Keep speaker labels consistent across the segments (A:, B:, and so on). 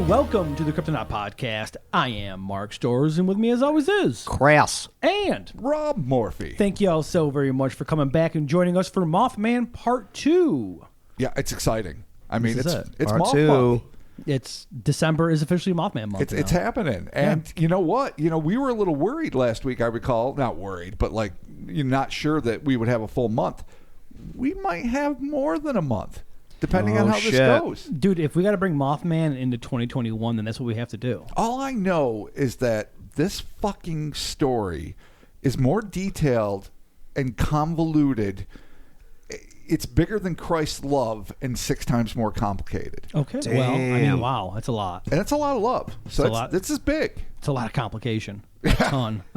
A: and welcome to the Kryptonaut Podcast. I am Mark Storrs, and with me as always is...
B: Crass.
A: And...
C: Rob Morphy.
A: Thank you all so very much for coming back and joining us for Mothman Part 2.
C: Yeah, it's exciting. I mean, it's
B: Part
C: Moth
B: 2.
C: month.
A: It's December is officially Mothman month.
C: It's happening. And you know what? You know, we were a little worried last week, I recall. Not worried, but like, you're not sure that we would have a full month. We might have more than a month, depending on how this goes.
A: Dude, if we got to bring Mothman into 2021, then that's what we have to do.
C: All I know is that this fucking story is more detailed and convoluted. It's bigger than Christ's love and 6 times more complicated.
A: Okay.
B: Damn.
A: Well, I mean, wow, that's a lot.
C: And it's a lot of love. So this is big.
A: It's a lot of complication. A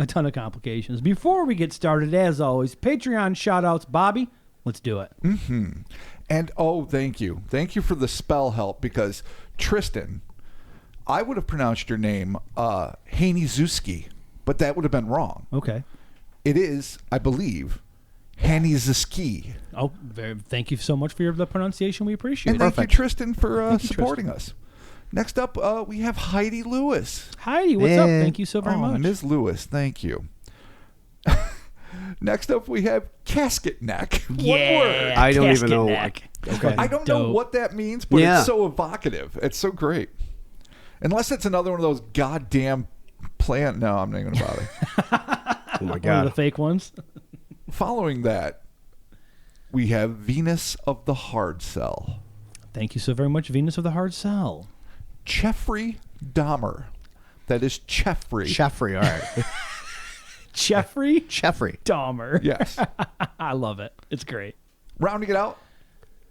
A: ton of complications. Before we get started, as always, Patreon shout-outs. Bobby, let's do it.
C: Mm-hmm. And, thank you. Thank you for the spell help, because Tristan, I would have pronounced your name Hanizuski, but that would have been wrong.
A: Okay.
C: It is, I believe, Hanizuski.
A: Oh, thank you so much for the pronunciation. We appreciate
C: And
A: it.
C: thank you, Tristan, for supporting us. Next up, we have Heidi Lewis.
A: Heidi, what's up? Thank you so very much.
C: Ms. Lewis, thank you. Next up, we have Casket Neck.
A: Yeah,
C: One word.
B: I don't even
A: Casket
B: know.
A: Neck.
B: Okay.
C: I don't know what that means, but it's so evocative. It's so great. Unless it's another one of those goddamn plant. No, I'm not even going to bother.
B: Oh, my
A: One of
B: God.
A: the fake ones.
C: Following that, we have Venus of the Hard Cell.
A: Thank you so very much, Venus of the Hard Cell.
C: Jeffrey Dahmer. That is Jeffrey.
B: Jeffrey, all right.
A: Jeffrey
B: Jeffrey.
A: Dahmer.
C: Yes.
A: I love it. It's great.
C: Rounding it out,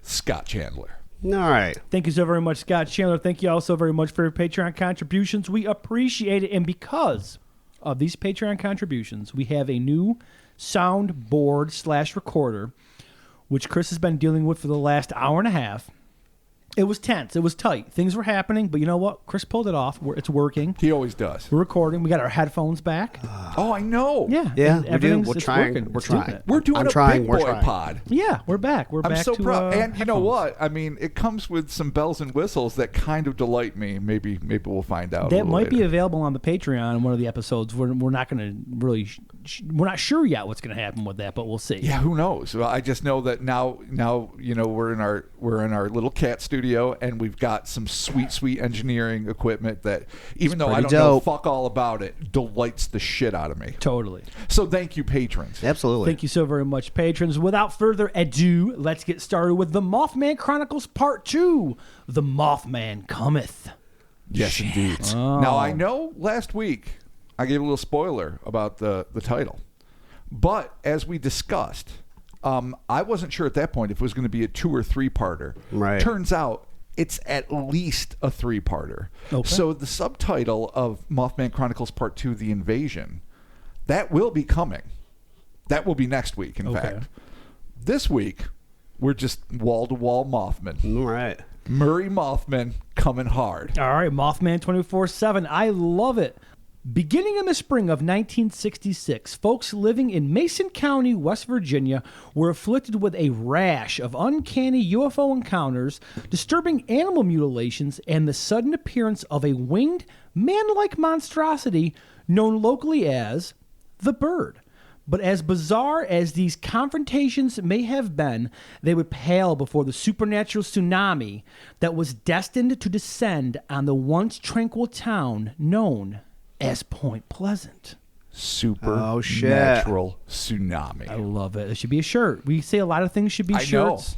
C: Scott Chandler.
B: All right.
A: Thank you so very much, Scott Chandler. Thank you all so very much for your Patreon contributions. We appreciate it. And because of these Patreon contributions, we have a new soundboard / recorder, which Chris has been dealing with for the last hour and a half. It was tense. It was tight. Things were happening, but you know what? Chris pulled it off. It's working.
C: He always does.
A: We're recording. We got our headphones back.
C: Oh, I know.
A: Yeah.
B: Yeah,
A: and
B: we do.
A: everything's-
B: We're
A: it's
B: trying.
A: working.
B: We're
A: It's doing
B: trying.
A: it.
C: We're doing
B: I'm
C: a
B: trying,
C: big
B: we're
C: boy
B: trying.
C: pod.
A: Yeah, we're back. We're
C: I'm
A: back
C: so
A: to
C: proud. And you know
A: headphones.
C: what? I mean, it comes with some bells and whistles that kind of delight me. Maybe we'll find out.
A: That might be available on the Patreon in one of the episodes. We're not going to really, we're not sure yet what's going to happen with that, but we'll see.
C: Yeah, who knows? Well, I just know that now you know we're in our little cat studio, and we've got some sweet engineering equipment that, even though I don't know fuck all about it, delights the shit out of me.
A: Totally.
C: So thank you, patrons.
B: Absolutely.
A: Thank you so very much, patrons. Without further ado, let's get started with the Mothman Chronicles Part 2. The Mothman Cometh.
C: Yes, indeed.
A: Oh.
C: Now, I know last week I gave a little spoiler about the title, but as we discussed, I wasn't sure at that point if it was going to be a 2 or 3-parter.
B: Right.
C: Turns out it's at least a 3-parter.
A: Okay.
C: So the subtitle of Mothman Chronicles Part 2, The Invasion, that will be coming. That will be next week, in fact. This week, we're just wall-to-wall Mothman.
B: All right.
C: Murray Mothman coming hard.
A: All right, Mothman 24/7. I love it. Beginning in the spring of 1966, folks living in Mason County, West Virginia, were afflicted with a rash of uncanny UFO encounters, disturbing animal mutilations, and the sudden appearance of a winged, man-like monstrosity known locally as the Bird. But as bizarre as these confrontations may have been, they would pale before the supernatural tsunami that was destined to descend on the once tranquil town known as Point Pleasant.
C: Supernatural tsunami.
A: I love it. It should be a shirt. We say a lot of things should be shirts.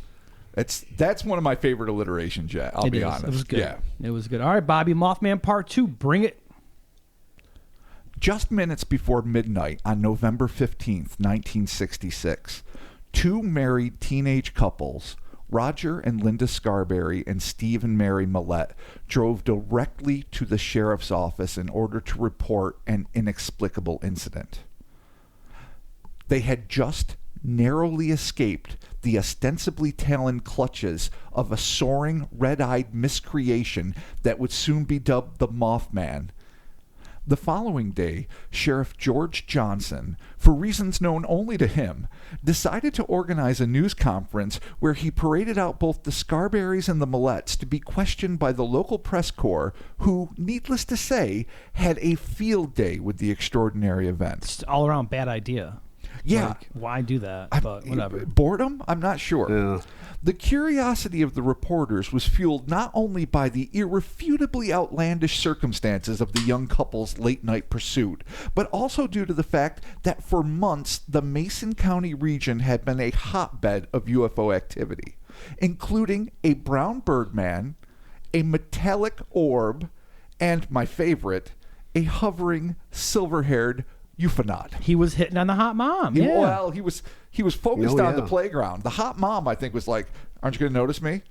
C: That's one of my favorite alliterations, Jet. I'll be honest.
A: It was good.
C: Yeah.
A: It was good. All right, Bobby, Mothman Part 2. Bring it.
C: Just minutes before midnight on November 15th, 1966, 2 married teenage couples, Roger and Linda Scarberry and Steve and Mary Millette, drove directly to the sheriff's office in order to report an inexplicable incident. They had just narrowly escaped the ostensibly taloned clutches of a soaring, red-eyed miscreation that would soon be dubbed the Mothman. The following day, Sheriff George Johnson, for reasons known only to him, decided to organize a news conference where he paraded out both the Scarberrys and the Millettes to be questioned by the local press corps, who, needless to say, had a field day with the extraordinary event.
A: It's all around bad idea.
C: Yeah.
A: Like, why do that? But whatever.
C: Boredom? I'm not sure.
B: Yeah.
C: The curiosity of the reporters was fueled not only by the irrefutably outlandish circumstances of the young couple's late-night pursuit, but also due to the fact that for months the Mason County region had been a hotbed of UFO activity, including a brown birdman, a metallic orb, and, my favorite, a hovering, silver-haired Euphanaut.
A: He was hitting on the hot mom.
C: Well, he was focused on the
B: yeah.
C: playground. The hot mom, I think, was like, "Aren't you going to notice me?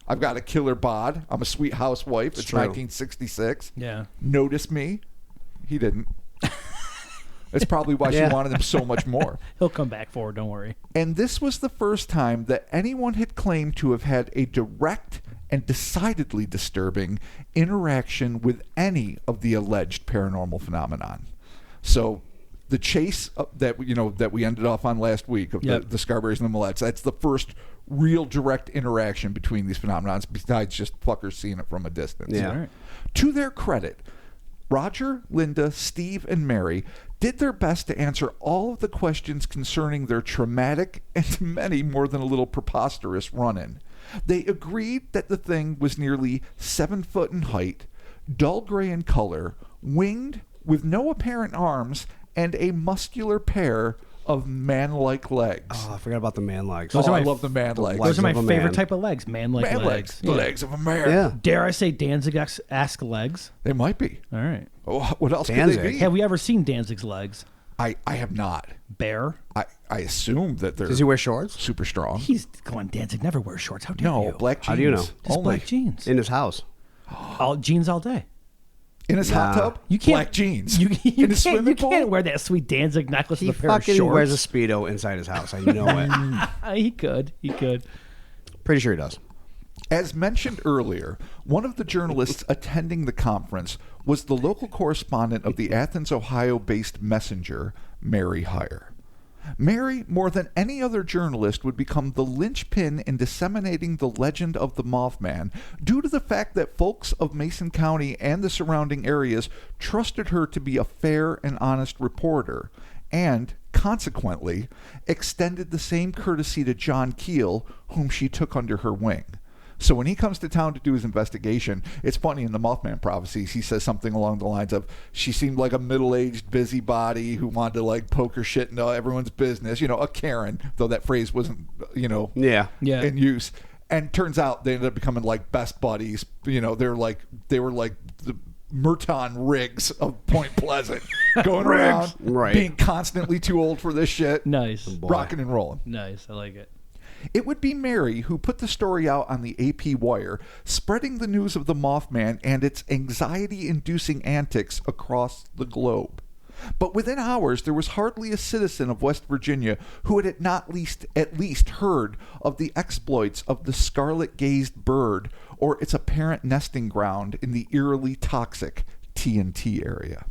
C: I've got a killer bod. I'm a sweet housewife. It's
B: true.
C: 1966.
A: Yeah.
C: Notice me." He didn't. That's probably why
B: Yeah.
C: she wanted him so much more.
A: He'll come back for it, don't worry.
C: And this was the first time that anyone had claimed to have had a direct and decidedly disturbing interaction with any of the alleged paranormal phenomenon. So the chase that we ended off on last week of
A: Yep.
C: the Scarberrys and the Millettes, that's the first real direct interaction between these phenomenons, besides just fuckers seeing it from a distance.
B: Yeah.
A: All right.
C: To their credit, Roger, Linda, Steve, and Mary did their best to answer all of the questions concerning their traumatic and many more than a little preposterous run-in. They agreed that the thing was nearly 7 foot in height, dull gray in color, winged, with no apparent arms, and a muscular pair of man-like legs.
B: Oh, I forgot about the man legs.
A: Those are
C: I
A: my-
C: love the man legs.
A: Those are my
B: of a
A: favorite
B: man.
A: type of legs. Man-like
C: Man
A: legs.
C: The legs of a man.
B: Yeah.
A: Dare I say Danzig-esque legs?
C: They might be.
A: All right.
C: Oh, what else could they
B: Danzig.
C: be?
A: Have we ever seen Danzig's legs?
C: I have not.
A: Bear?
C: I assume that they're
B: Does he wear shorts?
C: super strong.
A: He's going, Danzig never wears shorts. How dare
C: No,
A: you?
C: black jeans.
B: How do you know?
A: Just
C: Only.
A: black jeans.
B: In his house.
A: All jeans all day.
C: In his hot
B: Nah.
C: tub?
A: You can't,
C: Black jeans.
A: You
C: In his
A: can't,
C: swimming
A: you
C: pool?
A: can't wear that sweet Danzig necklace
B: He
A: with a pair of
B: fucking
A: shorts.
B: wears a Speedo inside his house. I know it.
A: He could. He could.
B: Pretty sure he does.
C: As mentioned earlier, one of the journalists attending the conference was the local correspondent of the Athens, Ohio-based Messenger, Mary Heyer. Mary, more than any other journalist, would become the linchpin in disseminating the legend of the Mothman due to the fact that folks of Mason County and the surrounding areas trusted her to be a fair and honest reporter, and, consequently, extended the same courtesy to John Keel, whom she took under her wing. So when he comes to town to do his investigation, it's funny, in the Mothman prophecies, he says something along the lines of, she seemed like a middle-aged busybody who wanted to, like, poke her shit into everyone's business, a Karen, though that phrase wasn't,
B: Yeah.
A: Yeah.
C: in use. And turns out they ended up becoming, like, best buddies. They were like the Merton Riggs of Point Pleasant, going around,
B: Right.
C: being constantly too old for this shit,
A: Nice.
C: rocking and rolling.
A: Nice. I like it.
C: It would be Mary who put the story out on the AP Wire, spreading the news of the Mothman and its anxiety-inducing antics across the globe. But within hours, there was hardly a citizen of West Virginia who had at least heard of the exploits of the scarlet-gazed bird or its apparent nesting ground in the eerily toxic TNT area.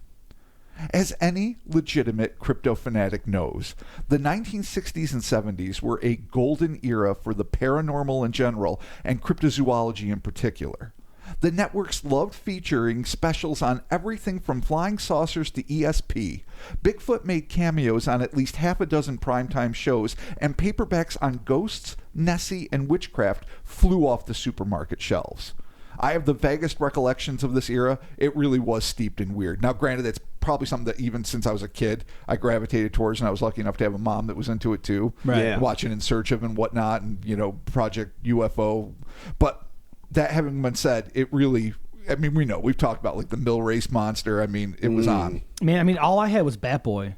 C: As any legitimate crypto fanatic knows, the 1960s and 70s were a golden era for the paranormal in general and cryptozoology in particular. The networks loved featuring specials on everything from flying saucers to ESP. Bigfoot made cameos on at least half a dozen primetime shows, and paperbacks on ghosts, Nessie, and witchcraft flew off the supermarket shelves. I have the vaguest recollections of this era. It really was steeped in weird. Now, granted, it's probably something that even since I was a kid, I gravitated towards, and I was lucky enough to have a mom that was into it too.
A: Right.
B: Yeah.
C: Watching In Search of and whatnot, and, Project UFO. But that having been said, it really, we know, we've talked about, like, the Mill Race Monster. It was on.
A: Man, all I had was Bat Boy.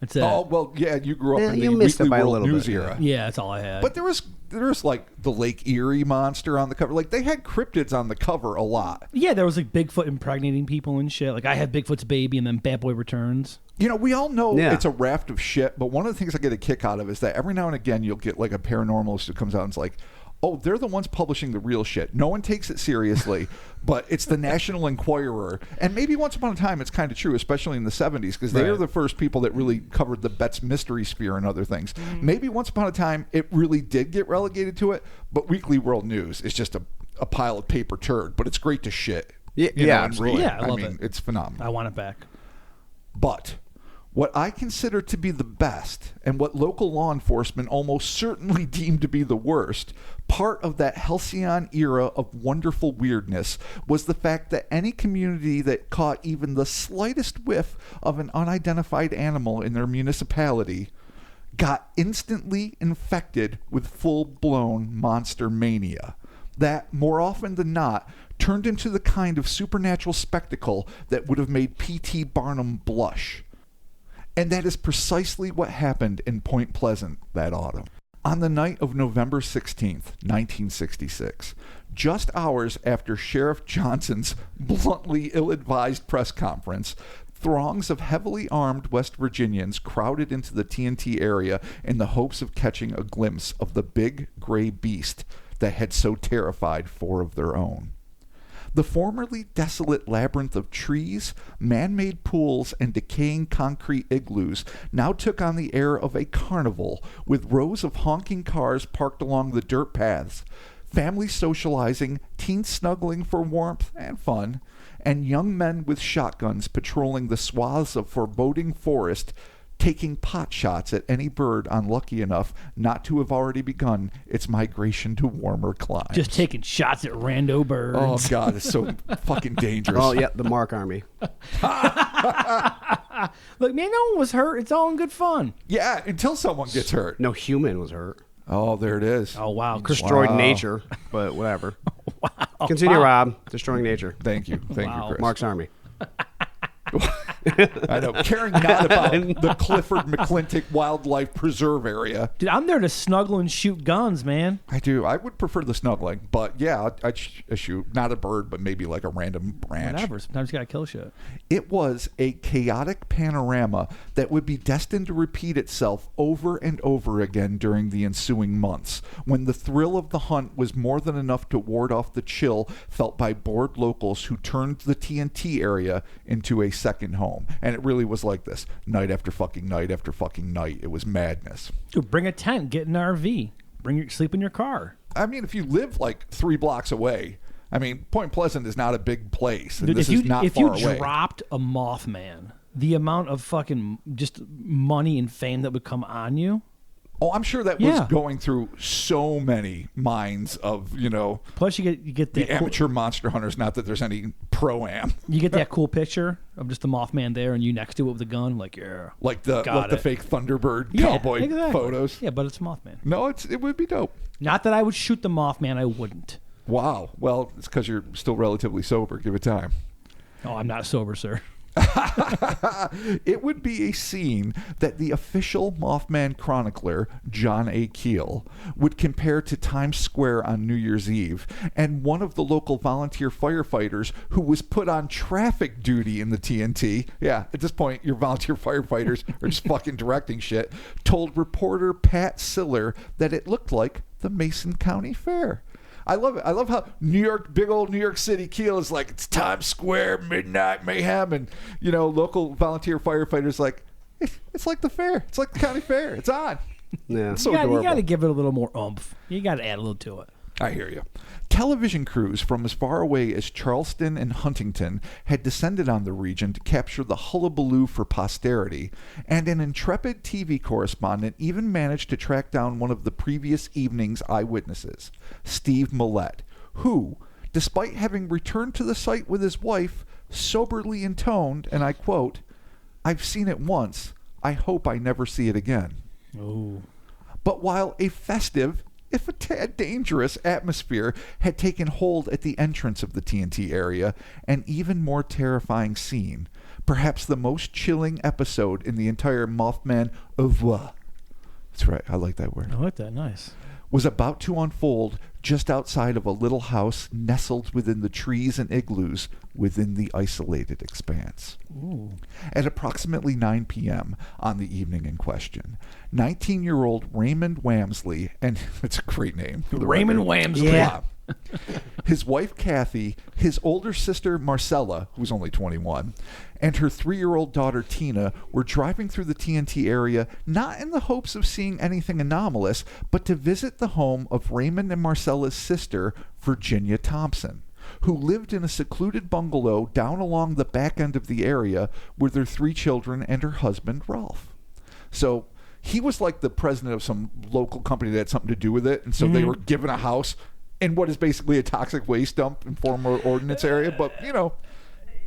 A: That's it.
C: Oh, well, yeah, you grew up
B: Yeah,
C: in the
B: you missed it
C: Weekly
B: by a
C: World
B: little
C: News
B: bit, yeah.
C: era.
A: Yeah, that's all I had.
C: But there was like the Lake Erie monster on the cover. Like, they had cryptids on the cover a lot.
A: yeah, there was like Bigfoot impregnating people and shit. Like I had Bigfoot's baby, and then Bat Boy returns.
C: We all know
B: Yeah.
C: it's a raft of shit, but one of the things I get a kick out of is that every now and again you'll get like a paranormalist who comes out and is like, Oh, they're the ones publishing the real shit. No one takes it seriously, but it's the National Enquirer. And maybe once upon a time it's kind of true, especially in the 70s, because they are the first people that really covered the Bet's Mystery Sphere and other things. Maybe once upon a time it really did get relegated to it, but Weekly World News is just a pile of paper turd, but it's great to shit.
B: Yeah, absolutely.
A: Yeah, I love it.
C: It's phenomenal.
A: I want it back.
C: But what I consider to be the best, and what local law enforcement almost certainly deemed to be the worst, part of that halcyon era of wonderful weirdness was the fact that any community that caught even the slightest whiff of an unidentified animal in their municipality got instantly infected with full-blown monster mania. That, more often than not, turned into the kind of supernatural spectacle that would have made P.T. Barnum blush. And that is precisely what happened in Point Pleasant that autumn. On the night of November 16th, 1966, just hours after Sheriff Johnson's bluntly ill-advised press conference, throngs of heavily armed West Virginians crowded into the TNT area in the hopes of catching a glimpse of the big gray beast that had so terrified four of their own. The formerly desolate labyrinth of trees, man-made pools, and decaying concrete igloos now took on the air of a carnival, with rows of honking cars parked along the dirt paths, families socializing, teens snuggling for warmth and fun, and young men with shotguns patrolling the swaths of foreboding forest, taking pot shots at any bird unlucky enough not to have already begun its migration to warmer climes.
A: Just taking shots at rando birds.
C: Oh, God, it's so fucking dangerous.
B: Oh, yeah, the Mark Army.
A: Look, man, no one was hurt. It's all in good fun.
C: Yeah, until someone gets hurt.
B: No human was hurt.
C: Oh, there it is.
A: Oh, wow.
B: Destroyed nature, but whatever. Continue, Rob. Destroying nature.
C: Thank you. Thank you, Chris.
B: Mark's Army.
C: I know. Caring not about the Clifford McClintock Wildlife Preserve area.
A: Dude, I'm there to snuggle and shoot guns, man.
C: I do. I would prefer the snuggling, but yeah, I'd shoot not a bird, but maybe like a random branch.
A: Whatever. Sometimes you gotta kill shit.
C: It was a chaotic panorama that would be destined to repeat itself over and over again during the ensuing months, when the thrill of the hunt was more than enough to ward off the chill felt by bored locals who turned the TNT area into a second home. And it really was like this. Night after fucking night after fucking night. It was madness.
A: Dude, bring a tent. Get an RV. Sleep in your car.
C: I mean, if you live like 3 blocks away, I mean, Point Pleasant is not a big place. And
A: Dude,
C: this is not
A: if
C: far
A: you
C: away.
A: dropped a Mothman, the amount of fucking just money and fame that would come on you.
C: Oh, I'm sure that was going through so many minds of,
A: Plus, you get
C: the
A: that
C: amateur monster hunters. Not that there's any pro-am.
A: You get that cool picture of just the Mothman there and you next to it with a gun, like, yeah.
C: Like the fake Thunderbird cowboy photos.
A: Yeah, but it's Mothman.
C: No, it would be dope.
A: Not that I would shoot the Mothman, I wouldn't.
C: Wow. Well, it's because you're still relatively sober. Give it time.
A: Oh, I'm not sober, sir.
C: It would be a scene that the official Mothman chronicler, John A. Keel, would compare to Times Square on New Year's Eve, and one of the local volunteer firefighters who was put on traffic duty in the TNT, yeah, at this point, your volunteer firefighters are just fucking directing shit, told reporter Pat Siller that it looked like the Mason County Fair. I love it. I love how big old New York City Keel is like, it's Times Square, midnight mayhem, and, local volunteer firefighters like, it's like the fair. It's like the county fair. It's on.
B: Yeah.
C: It's so
A: you
C: adorable.
A: got to give it a little more oomph. You got to add a little to it.
C: I hear you. Television crews from as far away as Charleston and Huntington had descended on the region to capture the hullabaloo for posterity, and an intrepid TV correspondent even managed to track down one of the previous evening's eyewitnesses, Steve Millett, who, despite having returned to the site with his wife, soberly intoned, and I quote, "I've seen it once. I hope I never see it again."
A: Oh.
C: But while a festive, if a tad dangerous, atmosphere had taken hold at the entrance of the TNT area, an even more terrifying scene, perhaps the most chilling episode in the entire Mothman oeuvre, that's right, I like that word,
A: I like that. Nice.
C: was about to unfold just outside of a little house nestled within the trees and igloos within the isolated expanse.
A: Ooh.
C: At approximately 9 p.m. on the evening in question, 19-year-old Raymond Wamsley, and it's a great name. For the
A: Raymond
C: record.
A: Wamsley.
B: Yeah.
C: His wife Kathy, his older sister Marcella, who's only 21, and her 3-year-old daughter Tina were driving through the TNT area not in the hopes of seeing anything anomalous, but to visit the home of Raymond and Marcella's sister, Virginia Thompson, who lived in a secluded bungalow down along the back end of the area with their 3 children and her husband Ralph. So he was like the president of some local company that had something to do with it, and so they were given a house in what is basically a toxic waste dump and former ordinance area, but,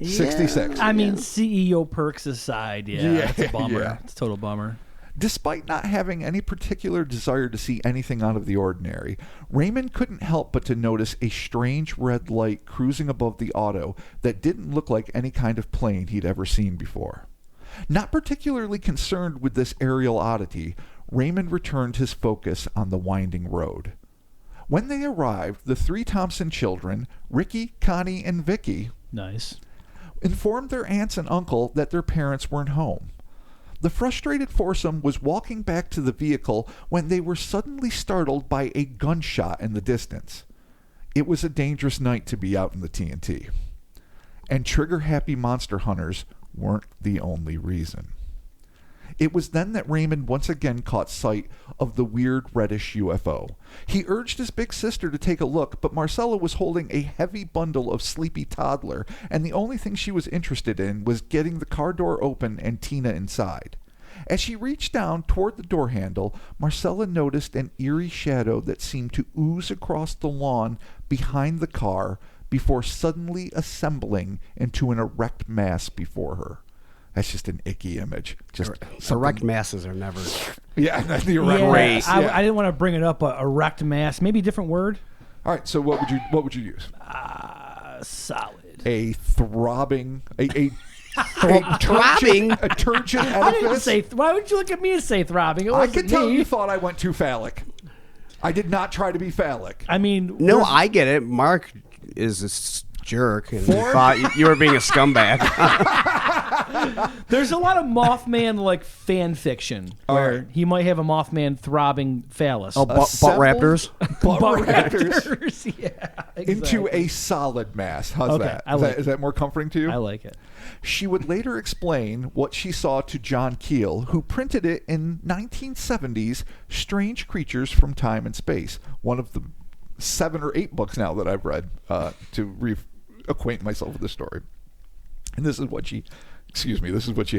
C: 66.
A: I mean, CEO perks aside, it's a bummer.
C: Yeah.
A: It's a total bummer.
C: Despite not having any particular desire to see anything out of the ordinary, Raymond couldn't help but to notice a strange red light cruising above the auto that didn't look like any kind of plane he'd ever seen before. Not particularly concerned with this aerial oddity, Raymond returned his focus on the winding road. When they arrived, the 3 Thompson children, Ricky, Connie, and Vicky,
A: Nice.
C: informed their aunts and uncle that their parents weren't home. The frustrated foursome was walking back to the vehicle when they were suddenly startled by a gunshot in the distance. It was a dangerous night to be out in the TNT. And trigger-happy monster hunters weren't the only reason. It was then that Raymond once again caught sight of the weird reddish UFO. He urged his big sister to take a look, but Marcella was holding a heavy bundle of sleepy toddler, and the only thing she was interested in was getting the car door open and Tina inside. As she reached down toward the door handle, Marcella noticed an eerie shadow that seemed to ooze across the lawn behind the car before suddenly assembling into an erect mass before her. That's just an icky image. Just
B: Erect masses are never.
C: Yeah, the erect
A: Yeah,
C: mass.
A: I didn't want to bring it up, but erect mass. Maybe a different word?
C: All right, so what would you use?
A: Solid.
C: A throbbing, a
B: Throbbing?
C: a turgid
A: I didn't
C: edifice.
A: say. Why would you look at me and say throbbing? It
C: I
A: wasn't
C: could tell
A: me.
C: you thought I went too phallic. I did not try to be phallic.
A: I mean,
B: No,
A: there's-
B: I get it. Mark is a jerk, and you thought you were being a scumbag.
A: There's a lot of Mothman like fan fiction where
C: right.
A: he might have a Mothman throbbing phallus.
B: Oh, butt raptors.
C: Butt
A: Butt
C: raptors
A: raptors. Yeah,
C: into
A: exactly.
C: a solid mass. How's
A: Okay,
C: that?
A: I
C: Is
A: like
C: that? Is that more comforting to you?
A: I like it.
C: She would later explain what she saw to John Keel, who printed it in 1970's Strange Creatures from Time and Space, one of the 7 or 8 books now that I've read to acquaint myself with the story. And this is what she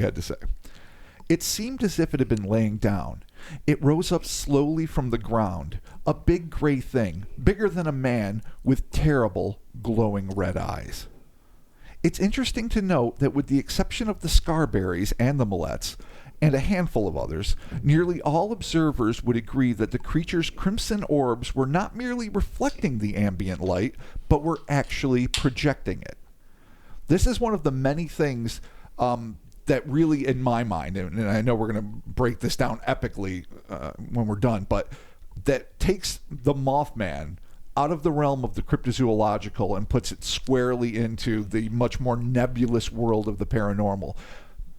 C: had to say. It seemed as if it had been laying down. It rose up slowly from the ground, a big gray thing, bigger than a man, with terrible, glowing red eyes. It's interesting to note that with the exception of the Scarberries and the Millettes, and a handful of others, nearly all observers would agree that the creature's crimson orbs were not merely reflecting the ambient light, but were actually projecting it. This is one of the many things that really, in my mind, and I know we're going to break this down epically when we're done, but that takes the Mothman out of the realm of the cryptozoological and puts it squarely into the much more nebulous world of the paranormal.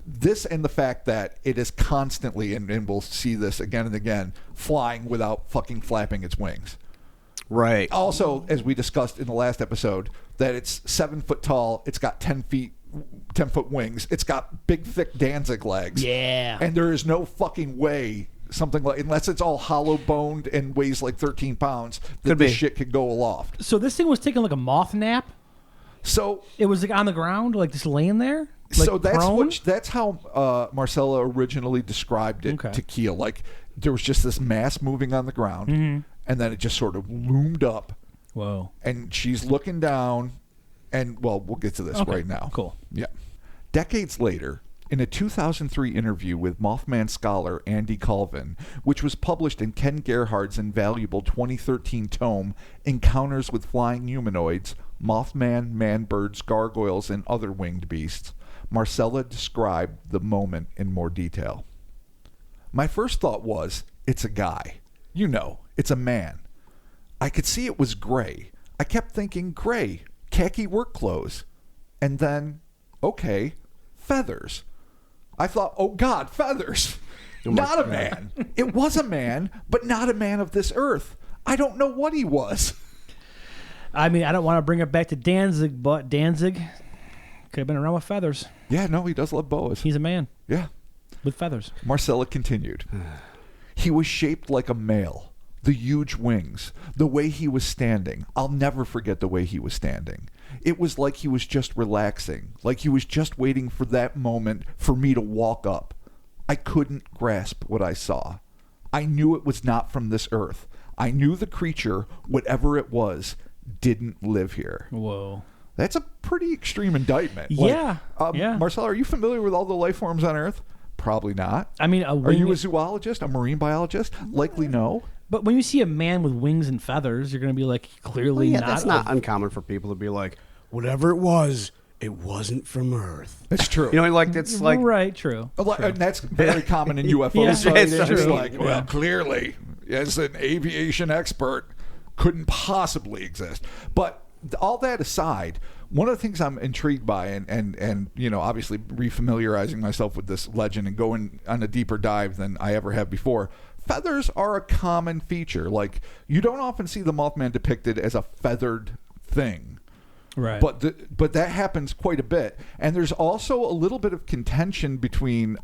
C: This and the fact that it is constantly, and we'll see this again and again, flying without fucking flapping its wings.
B: Right.
C: Also, as we discussed in the last episode, that it's 7 foot tall, it's got 10 foot wings, it's got big, thick Danzig legs.
A: Yeah.
C: And there is no fucking way something like, unless it's all hollow boned and weighs like 13 pounds, that
B: Could
C: this
B: be.
C: shit could go aloft.
A: So this thing was taking like a moth nap.
C: So
A: It was like on the ground, like just laying there. Like
C: so that's
A: prone?
C: that's how Marcella originally described it
A: Okay.
C: to Keel. Like there was just this mass moving on the ground, and then it just sort of loomed up,
A: Whoa.
C: and she's looking down, and well, we'll get to this
A: Okay,
C: right now.
A: cool.
C: Yeah. Decades later, in a 2003 interview with Mothman scholar Andy Colvin, which was published in Ken Gerhardt's invaluable 2013 tome, Encounters with Flying Humanoids, Mothman, Man-Birds, Gargoyles, and Other Winged Beasts, Marcella described the moment in more detail. My first thought was, it's a guy. You know, it's a man. I could see it was gray. I kept thinking gray, khaki work clothes. And then, okay, feathers. I thought, oh God, feathers. Not a man. It was a man, but not a man of this earth. I don't know what he was.
A: I mean, I don't want to bring it back to Danzig, but Danzig could have been around with feathers.
C: Yeah, no, he does love boas.
A: He's a man.
C: Yeah.
A: With feathers.
C: Marcella continued. He was shaped like a male. The huge wings. The way he was standing. I'll never forget the way he was standing. It was like he was just relaxing. Like he was just waiting for that moment for me to walk up. I couldn't grasp what I saw. I knew it was not from this earth. I knew the creature, whatever it was, didn't live here.
A: Whoa.
C: That's a pretty extreme indictment.
A: Yeah. Yeah.
C: Marcella, are you familiar with all the life forms on Earth? Probably not.
A: I mean,
C: are you a zoologist, a marine biologist? Likely no.
A: But when you see a man with wings and feathers, you're going to be like, clearly not.
B: That's not uncommon for people to be like, whatever it wasn't from Earth.
C: It's true.
B: You know, like it's like
A: right, true.
C: And that's very common in UFOs.
A: Yeah,
C: It's
A: true.
C: like, well, clearly, as an aviation expert, couldn't possibly exist. But all that aside, one of the things I'm intrigued by, and you know, obviously refamiliarizing myself with this legend and going on a deeper dive than I ever have before, feathers are a common feature. Like, you don't often see the Mothman depicted as a feathered thing.
A: Right.
C: But that happens quite a bit. And there's also a little bit of contention between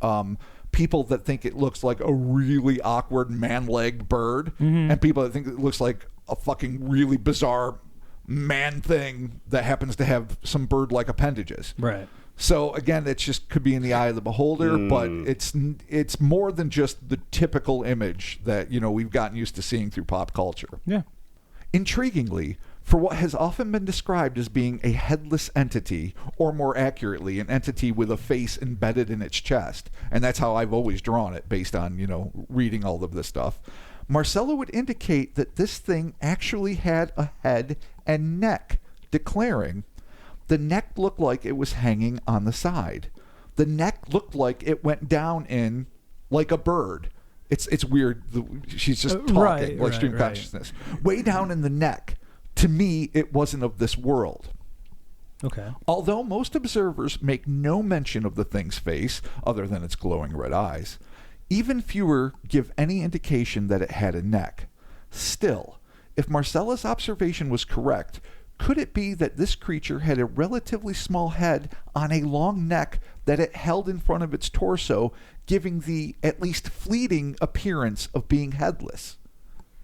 C: people that think it looks like a really awkward man-legged bird and people that think it looks like a fucking really bizarre man thing that happens to have some bird-like appendages.
A: Right.
C: So again, it just could be in the eye of the beholder, but it's more than just the typical image that, you know, we've gotten used to seeing through pop culture.
A: Yeah.
C: Intriguingly, for what has often been described as being a headless entity, or more accurately, an entity with a face embedded in its chest, and that's how I've always drawn it based on, you know, reading all of this stuff, Marcella would indicate that this thing actually had a head and neck, declaring, the neck looked like it was hanging on the side. The neck looked like it went down in like a bird. It's weird. She's just talking like stream consciousness. Way down in the neck. To me, it wasn't of this world.
A: Okay.
C: Although most observers make no mention of the thing's face, other than its glowing red eyes, even fewer give any indication that it had a neck. Still, if Marcella's observation was correct, could it be that this creature had a relatively small head on a long neck that it held in front of its torso, giving the at least fleeting appearance of being headless?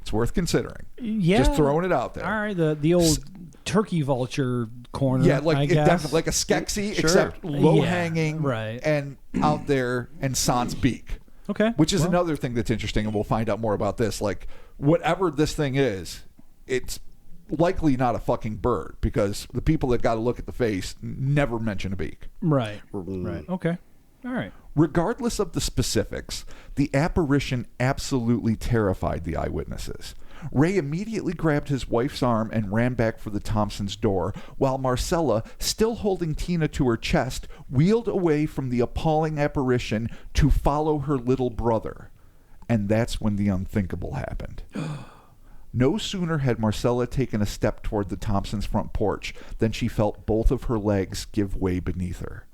C: It's worth considering.
A: Yeah.
C: Just throwing it out there.
A: All right, the old turkey vulture corner.
C: Yeah, like
A: I
C: it
A: guess.
C: definitely like a Skeksis,
B: Sure.
C: except low hanging,
A: right.
C: and out there and sans beak.
A: Okay.
C: Which is another thing that's interesting, and we'll find out more about this. Like, whatever this thing is, it's likely not a fucking bird, because the people that got to look at the face never mention a beak.
A: Right. Right. Okay. All right.
C: Regardless of the specifics, the apparition absolutely terrified the eyewitnesses. Ray immediately grabbed his wife's arm and ran back for the Thompsons' door, while Marcella, still holding Tina to her chest, wheeled away from the appalling apparition to follow her little brother. And that's when the unthinkable happened. No sooner had Marcella taken a step toward the Thompsons' front porch than she felt both of her legs give way beneath her.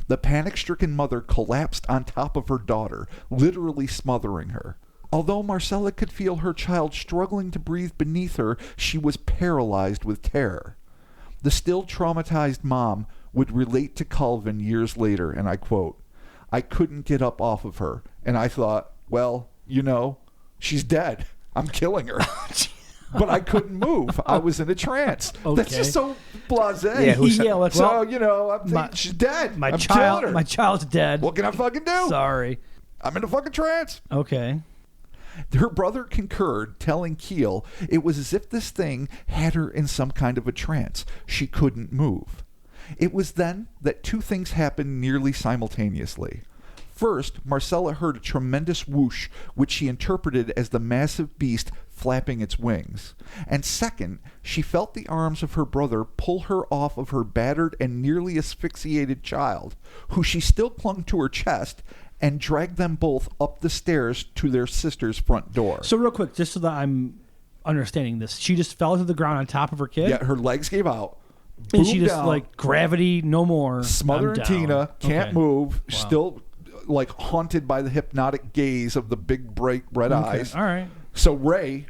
C: The panic-stricken mother collapsed on top of her daughter, literally smothering her. Although Marcella could feel her child struggling to breathe beneath her, she was paralyzed with terror. The still traumatized mom would relate to Colvin years later, and I quote, "I couldn't get up off of her, and I thought, well, you know, she's dead. I'm killing her." But I couldn't move. I was in a trance.
A: Okay.
C: That's just so blasé.
A: Yeah,
C: so, you know, I'm thinking, she's dead.
A: My
C: I'm killing her.
A: My child's dead.
C: What can I fucking do?
A: Sorry.
C: I'm in a fucking trance.
A: Okay.
C: Her brother concurred, telling Keel it was as if this thing had her in some kind of a trance. She couldn't move. It was then that two things happened nearly simultaneously. First, Marcella heard a tremendous whoosh, which she interpreted as the massive beast flapping its wings. And second, she felt the arms of her brother pull her off of her battered and nearly asphyxiated child, who she still clung to her chest, and dragged them both up the stairs to their sister's front door.
A: So real quick, just so that I'm understanding this. She just fell to the ground on top of her kid.
C: Yeah, her legs gave out.
A: And she
C: boomed
A: just
C: down,
A: like gravity, no more.
C: smothering
A: I'm down.
C: Tina, can't
A: Okay.
C: move,
A: Wow.
C: still like haunted by the hypnotic gaze of the big bright red eyes.
A: All right.
C: So Ray,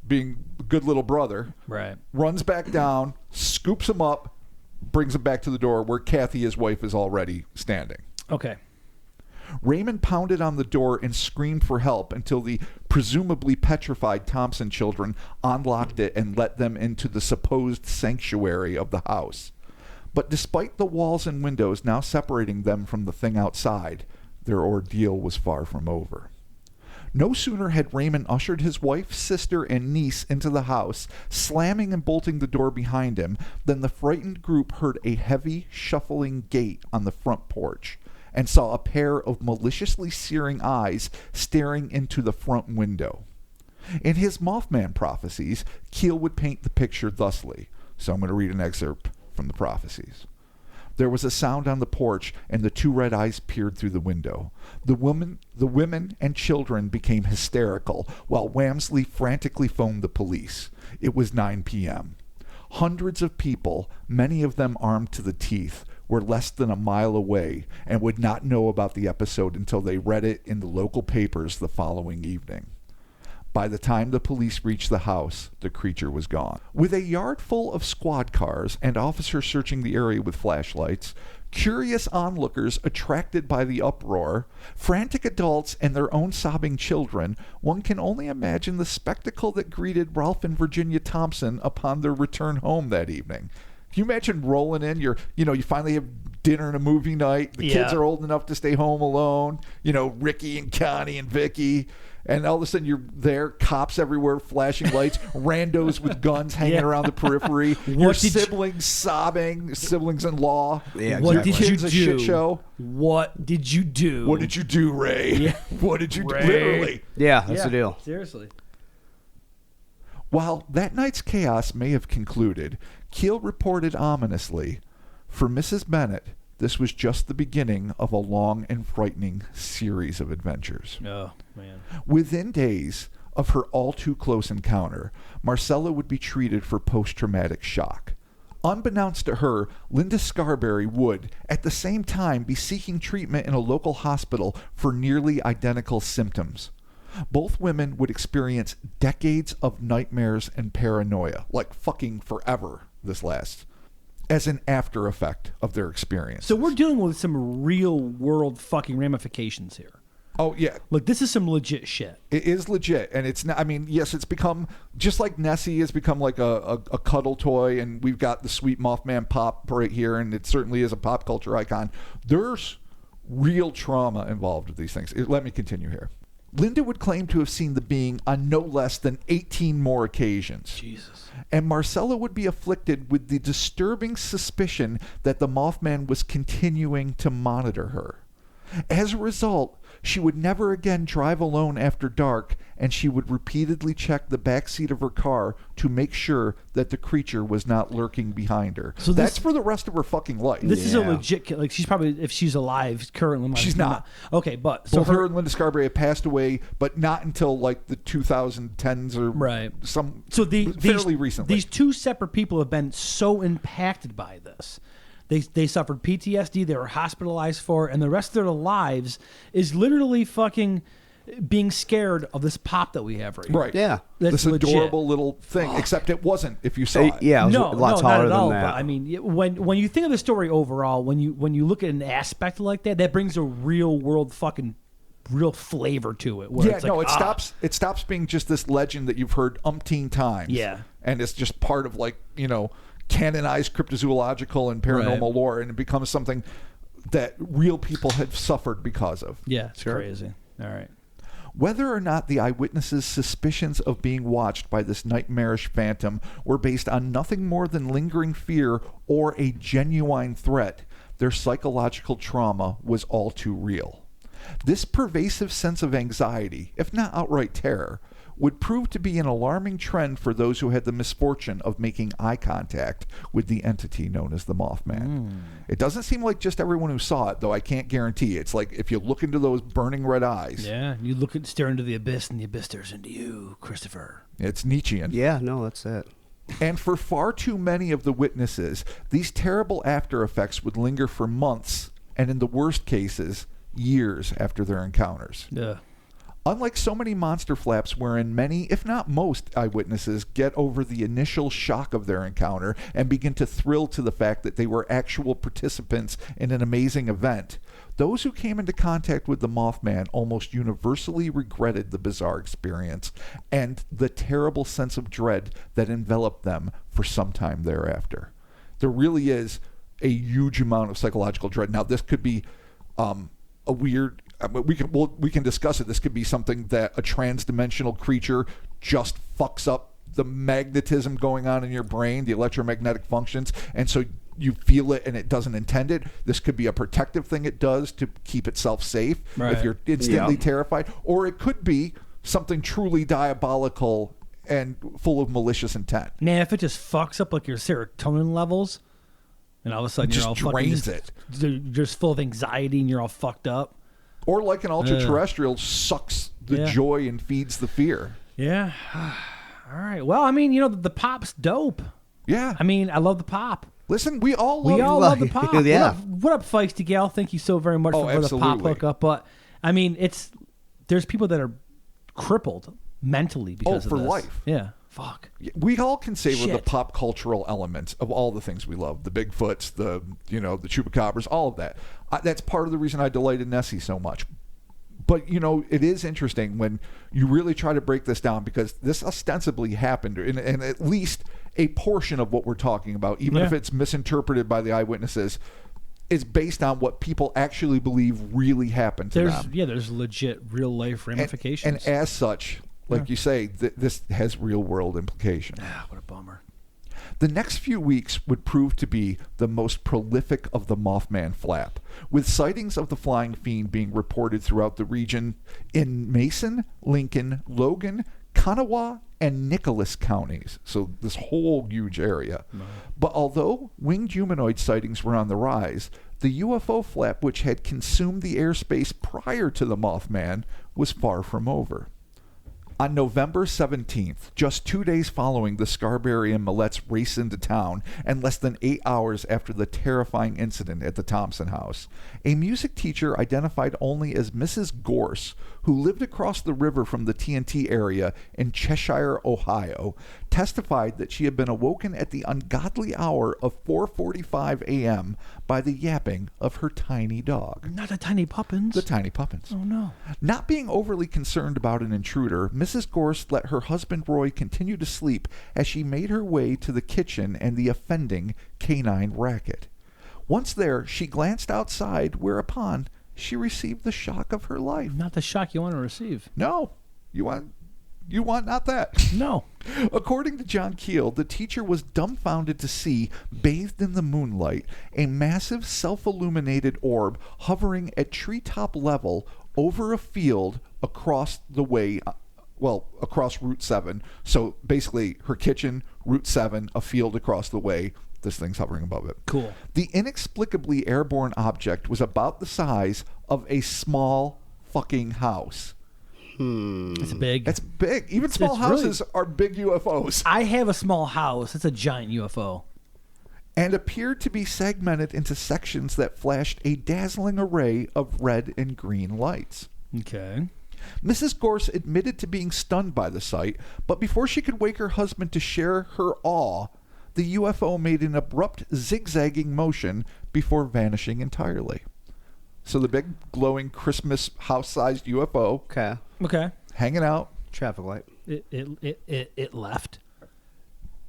C: being a good little brother,
A: Right.
C: runs back down, scoops him up, brings him back to the door where Kathy, his wife, is already standing.
A: Okay.
C: Raymond pounded on the door and screamed for help until the presumably petrified Thompson children unlocked it and let them into the supposed sanctuary of the house. But despite the walls and windows now separating them from the thing outside, their ordeal was far from over. No sooner had Raymond ushered his wife, sister, and niece into the house, slamming and bolting the door behind him, than the frightened group heard a heavy, shuffling gait on the front porch and saw a pair of maliciously searing eyes staring into the front window. In his Mothman prophecies, Keel would paint the picture thusly. So I'm going to read an excerpt from the prophecies. There was a sound on the porch, and the two red eyes peered through the window. The women and children became hysterical, while Wamsley frantically phoned the police. It was 9 p.m. Hundreds of people, many of them armed to the teeth, were less than a mile away and would not know about the episode until they read it in the local papers the following evening. By the time the police reached the house, the creature was gone. With a yard full of squad cars and officers searching the area with flashlights, curious onlookers attracted by the uproar, frantic adults and their own sobbing children, one can only imagine the spectacle that greeted Ralph and Virginia Thompson upon their return home that evening. Can you imagine rolling in? You finally have dinner and a movie night. The kids are old enough to stay home alone. Ricky and Connie and Vicky. And all of a sudden you're there, cops everywhere, flashing lights, randos with guns hanging around the periphery. Your siblings sobbing, siblings-in-law.
B: Yeah,
A: What did you
C: Kids
A: do?
C: a shit show.
A: What did you do?
C: What did you do, Ray?
A: Yeah.
C: What did you do?
A: Ray.
C: Literally.
B: Yeah, that's the deal.
A: Seriously.
C: While that night's chaos may have concluded, Keel reported ominously, for Mrs. Bennett, this was just the beginning of a long and frightening series of adventures.
A: Oh, man.
C: Within days of her all-too-close encounter, Marcella would be treated for post-traumatic shock. Unbeknownst to her, Linda Scarberry would, at the same time, be seeking treatment in a local hospital for nearly identical symptoms. Both women would experience decades of nightmares and paranoia, like fucking forever this lasts, as an after effect of their experience.
A: So we're dealing with some real world fucking ramifications here.
C: Oh, yeah.
A: Look, this is some legit shit.
C: It is legit, and it's not. I mean, yes, it's become just like Nessie has become like a cuddle toy, and we've got the sweet Mothman pop right here, and it certainly is a pop culture icon. There's real trauma involved with these things. Let me continue here. Linda would claim to have seen the being on no less than 18 more occasions.
A: Jesus.
C: And Marcella would be afflicted with the disturbing suspicion that the Mothman was continuing to monitor her. As a result, she would never again drive alone after dark, and she would repeatedly check the back seat of her car to make sure that the creature was not lurking behind her.
A: So
C: that's for the rest of her fucking life.
A: This is a legit kid. Like, she's probably, if she's alive currently.
C: She's not.
A: Okay, but so
C: Both her and Linda Scarberry had passed away, but not until like the 2010s or fairly recently.
A: These two separate people have been so impacted by this. They suffered PTSD. They were hospitalized for it, and the rest of their lives is literally fucking being scared of this pop that we have right here.
C: Right.
B: Yeah.
A: That's
C: this
A: legit.
C: adorable little thing, except it wasn't if you saw it.
B: Yeah, it was
A: No,
B: a lot
A: not
B: taller
A: at
B: than
A: all.
B: that.
A: But I mean, when you think of the story overall, when you look at an aspect like that, that brings a real world fucking real flavor to it. Where
C: Yeah,
A: it's like,
C: it stops being just this legend that you've heard umpteen times.
A: Yeah.
C: And it's just part of canonized cryptozoological and paranormal lore, and it becomes something that real people have suffered because of.
A: Yeah, it's crazy. All right.
C: Whether or not the eyewitnesses' suspicions of being watched by this nightmarish phantom were based on nothing more than lingering fear or a genuine threat, their psychological trauma was all too real. This pervasive sense of anxiety, if not outright terror, would prove to be an alarming trend for those who had the misfortune of making eye contact with the entity known as the Mothman. It doesn't seem like just everyone who saw it, though I can't guarantee. It's like if you look into those burning red eyes.
A: Yeah, you stare into the abyss, and the abyss stares into you, Christopher.
C: It's Nietzschean.
B: Yeah, no, that's it.
C: And for far too many of the witnesses, these terrible after effects would linger for months, and in the worst cases, years after their encounters.
A: Yeah.
C: Unlike so many monster flaps wherein many, if not most, eyewitnesses get over the initial shock of their encounter and begin to thrill to the fact that they were actual participants in an amazing event, those who came into contact with the Mothman almost universally regretted the bizarre experience and the terrible sense of dread that enveloped them for some time thereafter. There really is a huge amount of psychological dread. Now, this could be a weird... we can discuss it. This could be something that a trans-dimensional creature just fucks up the magnetism going on in your brain, the electromagnetic functions, and so you feel it and it doesn't intend it. This could be a protective thing it does to keep itself safe if you're instantly terrified. Or it could be something truly diabolical and full of malicious intent.
A: Man, if it just fucks up like your serotonin levels, and all of a sudden you're all
C: drains
A: fucking... You're just full of anxiety and you're all fucked up.
C: Or like an ultra-terrestrial sucks the joy and feeds the fear.
A: Yeah. All right. Well, I mean, the pop's dope.
C: Yeah.
A: I mean, I love the pop.
C: Listen, we all
A: love the pop.
B: Yeah.
A: What up, Feisty Gal? Thank you so very much for the pop hookup. But, I mean, there's people that are crippled mentally because of this.
C: life.
A: Yeah. Fuck.
C: We all can savor the pop cultural elements of all the things we love. The Bigfoots, the Chupacabras, all of that. That's part of the reason I delight in Nessie so much. But, it is interesting when you really try to break this down, because this ostensibly happened, and at least a portion of what we're talking about, even if it's misinterpreted by the eyewitnesses, is based on what people actually believe really happened to them.
A: Yeah, there's legit real-life ramifications.
C: And as such... Like you say, this has real-world implications.
A: What a bummer.
C: The next few weeks would prove to be the most prolific of the Mothman flap, with sightings of the flying fiend being reported throughout the region in Mason, Lincoln, Logan, Kanawha, and Nicholas counties. So this whole huge area. No. But although winged humanoid sightings were on the rise, the UFO flap, which had consumed the airspace prior to the Mothman, was far from over. On November 17th, just 2 days following the Scarberry and Millett's race into town, and less than 8 hours after the terrifying incident at the Thompson house, a music teacher identified only as Mrs. Gorse, who lived across the river from the TNT area in Cheshire, Ohio, testified that she had been awoken at the ungodly hour of 4:45 a.m. by the yapping of her tiny dog.
A: Not the tiny puppins.
C: The tiny puppins.
A: Oh, no.
C: Not being overly concerned about an intruder, Mrs. Gorse let her husband Roy continue to sleep as she made her way to the kitchen and the offending canine racket. Once there, she glanced outside, whereupon she received the shock of her life.
A: Not the shock you want to receive.
C: No. You want not that.
A: No.
C: According to John Keel, the teacher was dumbfounded to see, bathed in the moonlight, a massive self-illuminated orb hovering at treetop level over a field across the way, across Route 7. So basically, her kitchen, Route 7, a field across the way. This thing's hovering above it.
A: Cool.
C: The inexplicably airborne object was about the size of a small fucking house.
A: It's big.
C: It's big. Even small houses are big UFOs.
A: I have a small house. It's a giant UFO.
C: And appeared to be segmented into sections that flashed a dazzling array of red and green lights.
A: Okay.
C: Mrs. Gorse admitted to being stunned by the sight, but before she could wake her husband to share her awe, the UFO made an abrupt zigzagging motion before vanishing entirely. So the big glowing Christmas house-sized UFO,
A: okay,
C: hanging out,
B: traffic light.
A: It left.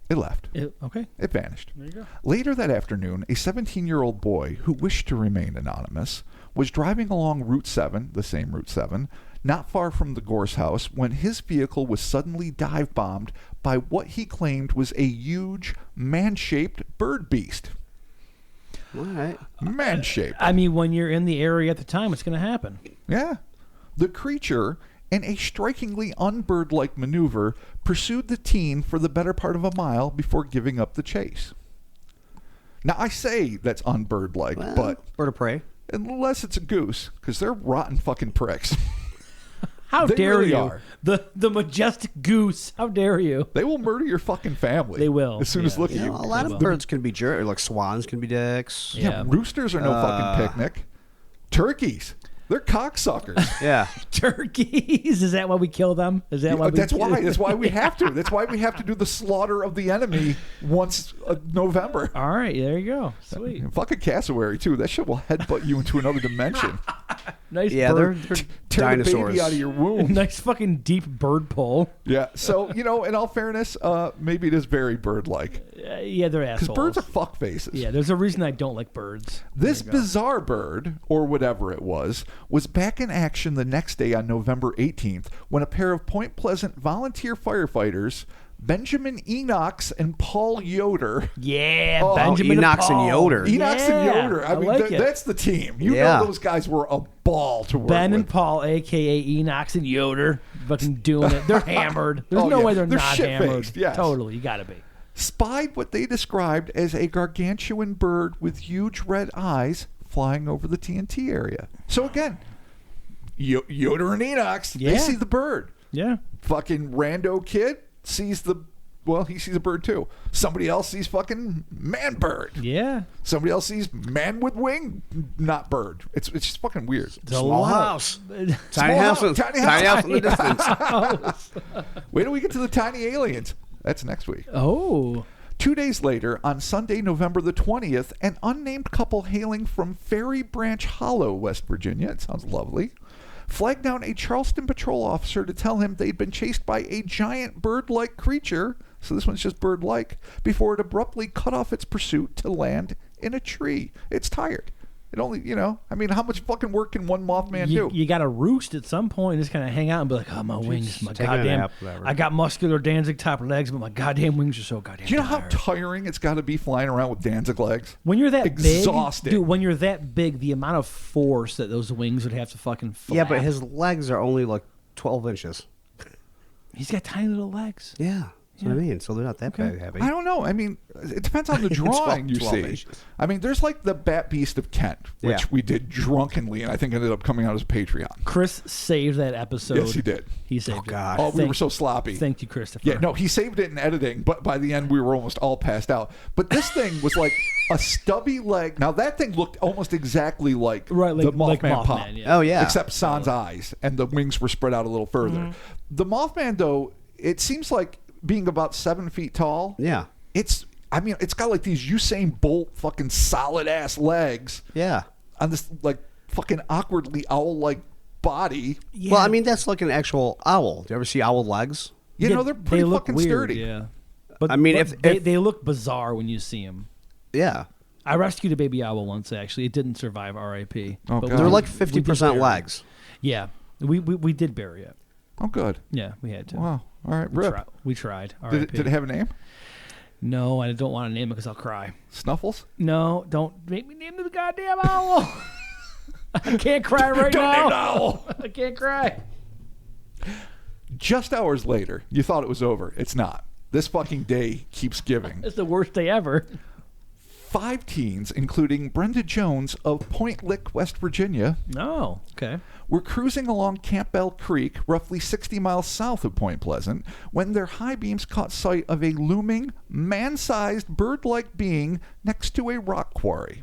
C: It left.
A: Okay.
C: It vanished.
A: There you go.
C: Later that afternoon, a 17-year-old boy who wished to remain anonymous was driving along Route 7, the same Route 7, not far from the Gorse house, when his vehicle was suddenly dive-bombed by what he claimed was a huge, man-shaped bird beast.
B: All right.
C: Man-shaped.
A: I mean, when you're in the area at the time, it's going to happen.
C: Yeah. The creature, and a strikingly unbird-like maneuver, pursued the teen for the better part of a mile before giving up the chase. Now, I say that's unbird-like,
B: Well,
C: but
B: bird of prey.
C: unless it's a goose, because they're rotten fucking pricks.
A: How
C: They
A: dare
C: really
A: you?
C: are.
A: The majestic goose. How dare you?
C: They will murder your fucking family.
A: They will,
C: As soon as
A: yeah.
C: look at
B: You
C: you.
B: know, a lot of birds can be like swans can be dicks.
C: Yeah, roosters are no fucking picnic. Turkeys, they're cocksuckers.
B: Yeah.
A: Turkeys. Is that why we kill them? Is that why?
C: That's why. That's why we have to. That's why we have to do the slaughter of the enemy once November.
A: All right, there you go. Sweet.
C: And fucking cassowary too. That shit will headbutt you into another dimension.
A: Nice.
B: Yeah,
A: bird.
B: they're
C: Tear the
B: dinosaurs.
C: baby out of your womb.
A: Nice fucking deep bird pole.
C: Yeah. So in all fairness, maybe it is very bird-like
A: Yeah, they're
C: because
A: assholes.
C: birds are fuck faces.
A: Yeah, there's a reason I don't like birds.
C: This bizarre bird, or whatever it was back in action the next day on November 18th when a pair of Point Pleasant volunteer firefighters, Benjamin Enox and Paul Yoder.
A: Yeah,
C: Oh,
A: Benjamin
B: Enox and
A: Paul.
B: Yoder.
C: Enox and
A: Yeah,
C: Yoder.
A: I
C: mean,
A: like it.
C: that's the team. You
B: Yeah.
C: know those guys were a ball to work
A: Ben
C: with.
A: and Paul, a.k.a. Enox and Yoder, fucking doing it. They're hammered. There's
C: Oh,
A: no
C: yeah.
A: way they're
C: They're
A: not
C: shit-faced,
A: hammered.
C: yes.
A: Totally, you gotta be.
C: Spied what they described as a gargantuan bird with huge red eyes flying over the TNT area. So again, Yoder and Enox, they
A: Yeah.
C: see the bird.
A: Yeah.
C: Fucking rando kid sees he sees a bird too. Somebody else sees fucking man bird.
A: Yeah.
C: Somebody else sees man with wing, not bird. It's just fucking weird.
B: Small house. Tiny
C: Small
B: house.
C: house, tiny house.
B: Tiny house in the distance.
C: Wait till we get to the tiny aliens. That's next week.
A: Oh.
C: 2 days later, on Sunday, November the 20th, an unnamed couple hailing from Ferry Branch Hollow, West Virginia, it sounds lovely, flagged down a Charleston patrol officer to tell him they'd been chased by a giant bird-like creature, so this one's just bird-like, before it abruptly cut off its pursuit to land in a tree. It's tired. It only, how much fucking work can one Mothman do?
A: You got to roost at some point and just kind of hang out and be like, oh, my wings, my
B: take a
A: goddamn.
B: nap, whatever.
A: I got muscular Danzig type legs, but my goddamn wings are so goddamn
C: Do you know how
A: tired.
C: tiring it's got to be flying around with Danzig legs?
A: When you're that
C: Exhausting.
A: big, dude, when you're that big, the amount of force that those wings would have to fucking flap.
B: Yeah, but his legs are only like 12 inches.
A: He's got tiny little legs.
B: Yeah. That's what I mean. So they're not that big heavy.
C: I don't know. I mean, it depends on the
B: 12
C: drawing you see.
B: inches.
C: I mean, there's like the Bat Beast of Kent, which
B: Yeah.
C: we did drunkenly, and I think ended up coming out as a Patreon.
A: Chris saved that episode.
C: Yes, he did.
A: He saved
B: Oh,
A: it.
B: God.
C: Oh, we were so sloppy.
A: Thank you, Christopher.
C: Yeah, no, he saved it in editing, but by the end we were almost all passed out. But this thing was like a stubby leg. Now that thing looked almost exactly like,
A: Right,
C: the
A: like
C: Mothman pop.
A: Mothman, yeah.
B: Oh, yeah.
C: Except sans eyes, and the wings were spread out a little further.
A: Mm-hmm.
C: The Mothman, though, it seems like being about 7 feet tall.
B: Yeah.
C: It's got like these Usain Bolt fucking solid ass legs
B: Yeah.
C: on this like fucking awkwardly owl like body.
A: Yeah.
B: Well, I mean, that's like an actual owl. Do you ever see owl legs?
C: You know, they're pretty
A: they look
C: fucking
A: weird,
C: sturdy.
A: Yeah. But
B: I mean,
A: but
B: if-
A: they look bizarre when you see them.
B: Yeah.
A: I rescued a baby owl once. Actually, it didn't survive. R.I.P.
C: Oh,
A: But
C: God.
B: They're like
A: we did
B: 50%
A: bury it.
B: legs.
A: Yeah, we did bury it.
C: Oh, good.
A: Yeah, we had to.
C: Wow. All right,
A: We,
C: rip.
A: we tried.
C: Did
A: R.I.P.
C: it have a name?
A: No, I don't want to name it because I'll cry.
C: Snuffles?
A: No, don't make me name the goddamn owl. I can't cry right
C: Don't
A: now.
C: name the owl.
A: I can't cry.
C: Just hours later, you thought it was over. It's not. This fucking day keeps giving.
A: It's the worst day ever.
C: 5 teens, including Brenda Jones of Point Lick, West Virginia,
A: No. Okay.
C: were cruising along Campbell Creek, roughly 60 miles south of Point Pleasant, when their high beams caught sight of a looming, man-sized, bird-like being next to a rock quarry.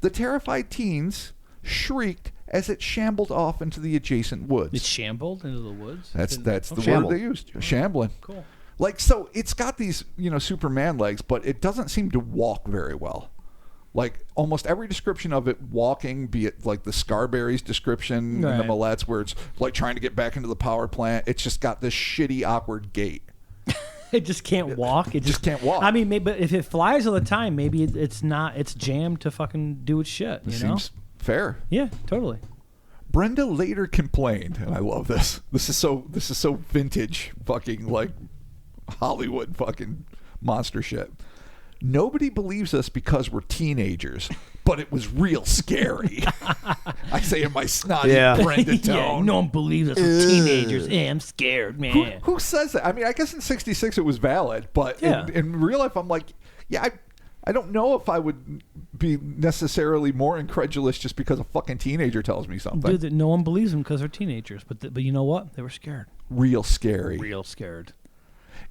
C: The terrified teens shrieked as it shambled off into the adjacent woods.
A: It shambled into the woods.
C: That's the
B: Shambled.
C: word they used. Shambling.
A: Cool.
C: Like, so it's got these, Superman legs, but it doesn't seem to walk very well. Like, almost every description of it walking, be it like the Scarberry's description in the
A: Right.
C: Millettes, where it's like trying to get back into the power plant, it's just got this shitty, awkward gait.
A: It just can't walk. It
C: just can't walk.
A: I mean, maybe if it flies all the time, maybe it's not. It's jammed to fucking do its shit. You know?
C: Seems fair.
A: Yeah, totally.
C: Brenda later complained, and I love this. This is so vintage fucking like Hollywood fucking monster shit. Nobody believes us because we're teenagers, but it was real scary. I say in my snotty Brenda tone.
A: Yeah, no one believes us. We're teenagers. Yeah, I'm scared, man.
C: Who says that? I mean, I guess in 66 it was valid, but in real life I'm like, yeah, I don't know if I would be necessarily more incredulous just because a fucking teenager tells me something.
A: Dude, no one believes them because they're teenagers. But you know what? They were scared.
C: Real scary.
A: Real scared.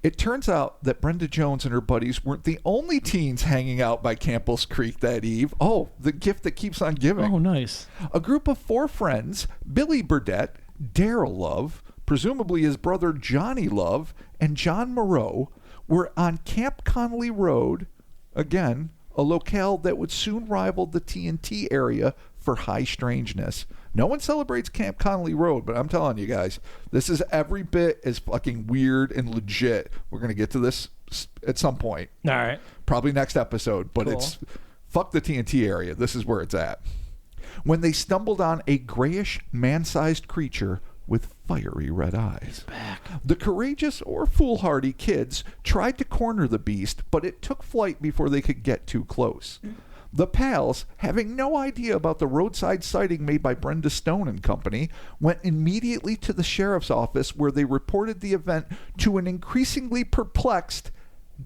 C: It turns out that Brenda Jones and her buddies weren't the only teens hanging out by Campbell's Creek that eve. Oh, the gift that keeps on giving.
A: Oh, nice.
C: A group of 4 friends, Billy Burdett, Daryl Love, presumably his brother Johnny Love, and John Moreau, were on Camp Connolly Road, again, a locale that would soon rival the TNT area for high strangeness. No one celebrates Camp Connolly Road, but I'm telling you guys, this is every bit as fucking weird and legit. We're going to get to this at some point.
A: All right.
C: Probably next episode, but it's fuck the TNT area. This is where it's at. When they stumbled on a grayish, man-sized creature with fiery red eyes. The courageous or foolhardy kids tried to corner the beast, but it took flight before they could get too close. The pals, having no idea about the roadside sighting made by Brenda Stone and company, went immediately to the sheriff's office where they reported the event to an increasingly perplexed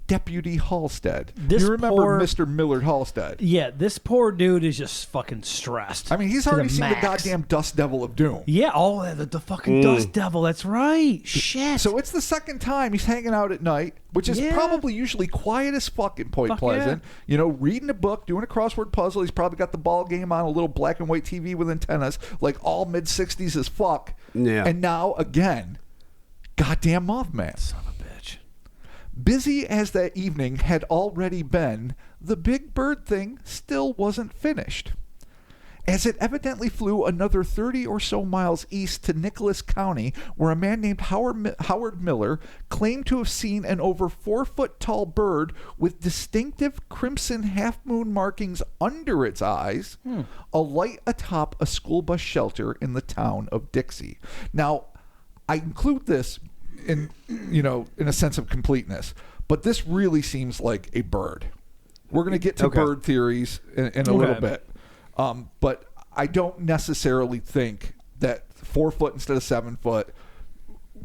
C: Deputy Halstead. You remember Mr. Millard Halstead?
A: Yeah, this poor dude is just fucking stressed.
C: I mean, he's already seen the goddamn Dust Devil of Doom.
A: Yeah, the fucking Dust Devil. That's right. Shit.
C: So it's the second time he's hanging out at night, which is probably usually quiet as fucking Point Pleasant.
A: Yeah.
C: You know, reading a book, doing a crossword puzzle. He's probably got the ball game on, a little black and white TV with antennas, like all mid-60s as fuck.
B: Yeah.
C: And now, again, goddamn Mothman.
A: Son of a bitch.
C: Busy as that evening had already been, the big bird thing still wasn't finished. As it evidently flew another 30 or so miles east to Nicholas County, where a man named Howard Miller claimed to have seen an over 4-foot tall bird with distinctive crimson half-moon markings under its eyes, alight atop a school bus shelter in the town of Dixie. Now, I include this in a sense of completeness, but this really seems like a bird. We're going to get to bird theories in a little bit. But I don't necessarily think that 4 foot instead of 7 foot,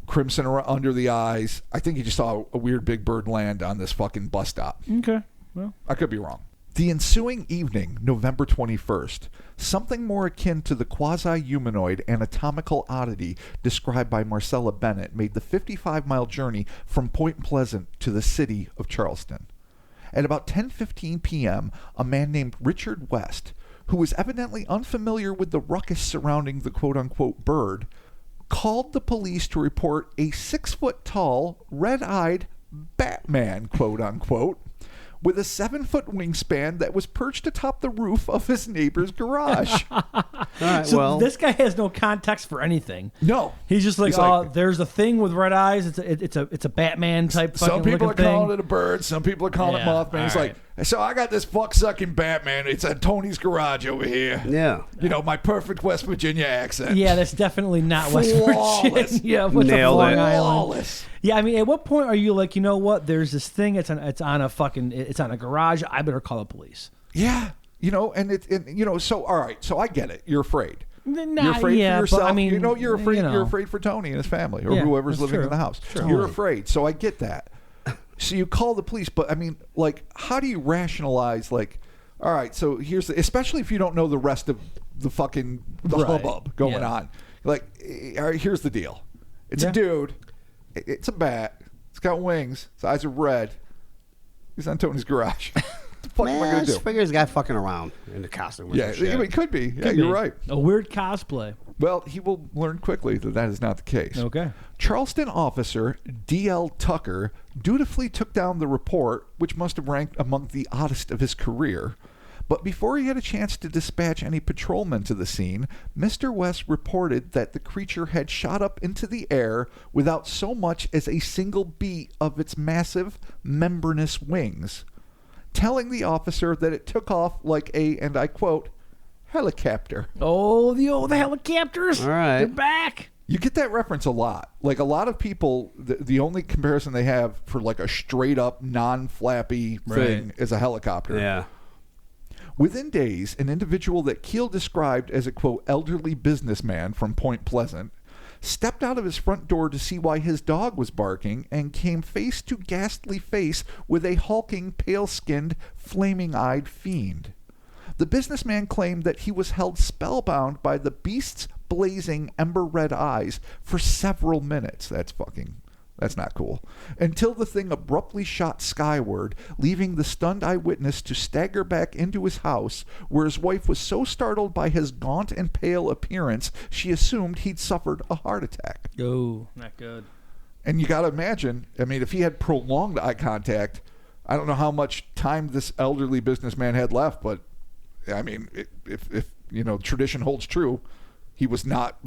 C: crimson under the eyes. I think you just saw a weird big bird land on this fucking bus stop.
A: Okay. Well,
C: I could be wrong. The ensuing evening, November 21st, something more akin to the quasi-humanoid anatomical oddity described by Marcella Bennett made the 55-mile journey from Point Pleasant to the city of Charleston. At about 10:15 p.m., a man named Richard West, who was evidently unfamiliar with the ruckus surrounding the quote-unquote bird, called the police to report a 6-foot-tall, red-eyed Batman, quote-unquote, with a 7-foot wingspan that was perched atop the roof of his neighbor's garage.
B: All right,
A: so this guy has no context for anything.
C: No.
A: He's just like, there's a thing with red eyes. It's a Batman type fucking
C: some people are
A: thing.
C: calling it a bird. Some people are calling it Mothman. It's like, so I got this fuck-sucking Batman. It's at Tony's garage over here.
B: Yeah.
C: You know, my perfect West Virginia accent.
A: Yeah, that's definitely not West
C: Flawless.
A: Virginia. What's
B: Nailed
A: Long
B: it.
A: Island?
C: Flawless.
A: Yeah, I mean, at what point are you like, you know what? There's this thing. It's on a garage. I better call the police.
C: Yeah. You know, so all right. So I get it. You're afraid.
A: Nah,
C: You're afraid for yourself.
A: But, I mean,
C: you're afraid. You're afraid for Tony and his family, or whoever's living in the house.
A: True.
C: You're afraid. So I get that. So you call the police, but I mean, like, how do you rationalize? Like, all right, so especially if you don't know the rest of the hubbub going on. Like, all right, here's the deal. It's a dude. It's a bat. It's got wings. His eyes are red. He's on Tony's garage. What the fuck am I going to do?
B: I figure this guy fucking around in the costume.
C: Yeah, it could be. Yeah, you're right.
A: A weird cosplay.
C: Well, he will learn quickly that is not the case.
A: Okay.
C: Charleston officer D.L. Tucker dutifully took down the report, which must have ranked among the oddest of his career. But before he had a chance to dispatch any patrolmen to the scene, Mr. West reported that the creature had shot up into the air without so much as a single beat of its massive, membranous wings, telling the officer that it took off like a, and I quote, helicopter.
A: Oh, the helicopters.
B: All right.
A: They're back.
C: You get that reference a lot. Like a lot of people, the only comparison they have for like a straight up non-flappy thing is a helicopter.
B: Yeah.
C: Within days, an individual that Keel described as a, quote, elderly businessman from Point Pleasant stepped out of his front door to see why his dog was barking and came face to ghastly face with a hulking, pale-skinned, flaming-eyed fiend. The businessman claimed that he was held spellbound by the beast's blazing ember-red eyes for several minutes. That's not cool. Until the thing abruptly shot skyward, leaving the stunned eyewitness to stagger back into his house, where his wife was so startled by his gaunt and pale appearance, she assumed he'd suffered a heart attack.
A: Oh, not good.
C: And you got to imagine, I mean, if he had prolonged eye contact, I don't know how much time this elderly businessman had left, but, I mean, if tradition holds true, he was not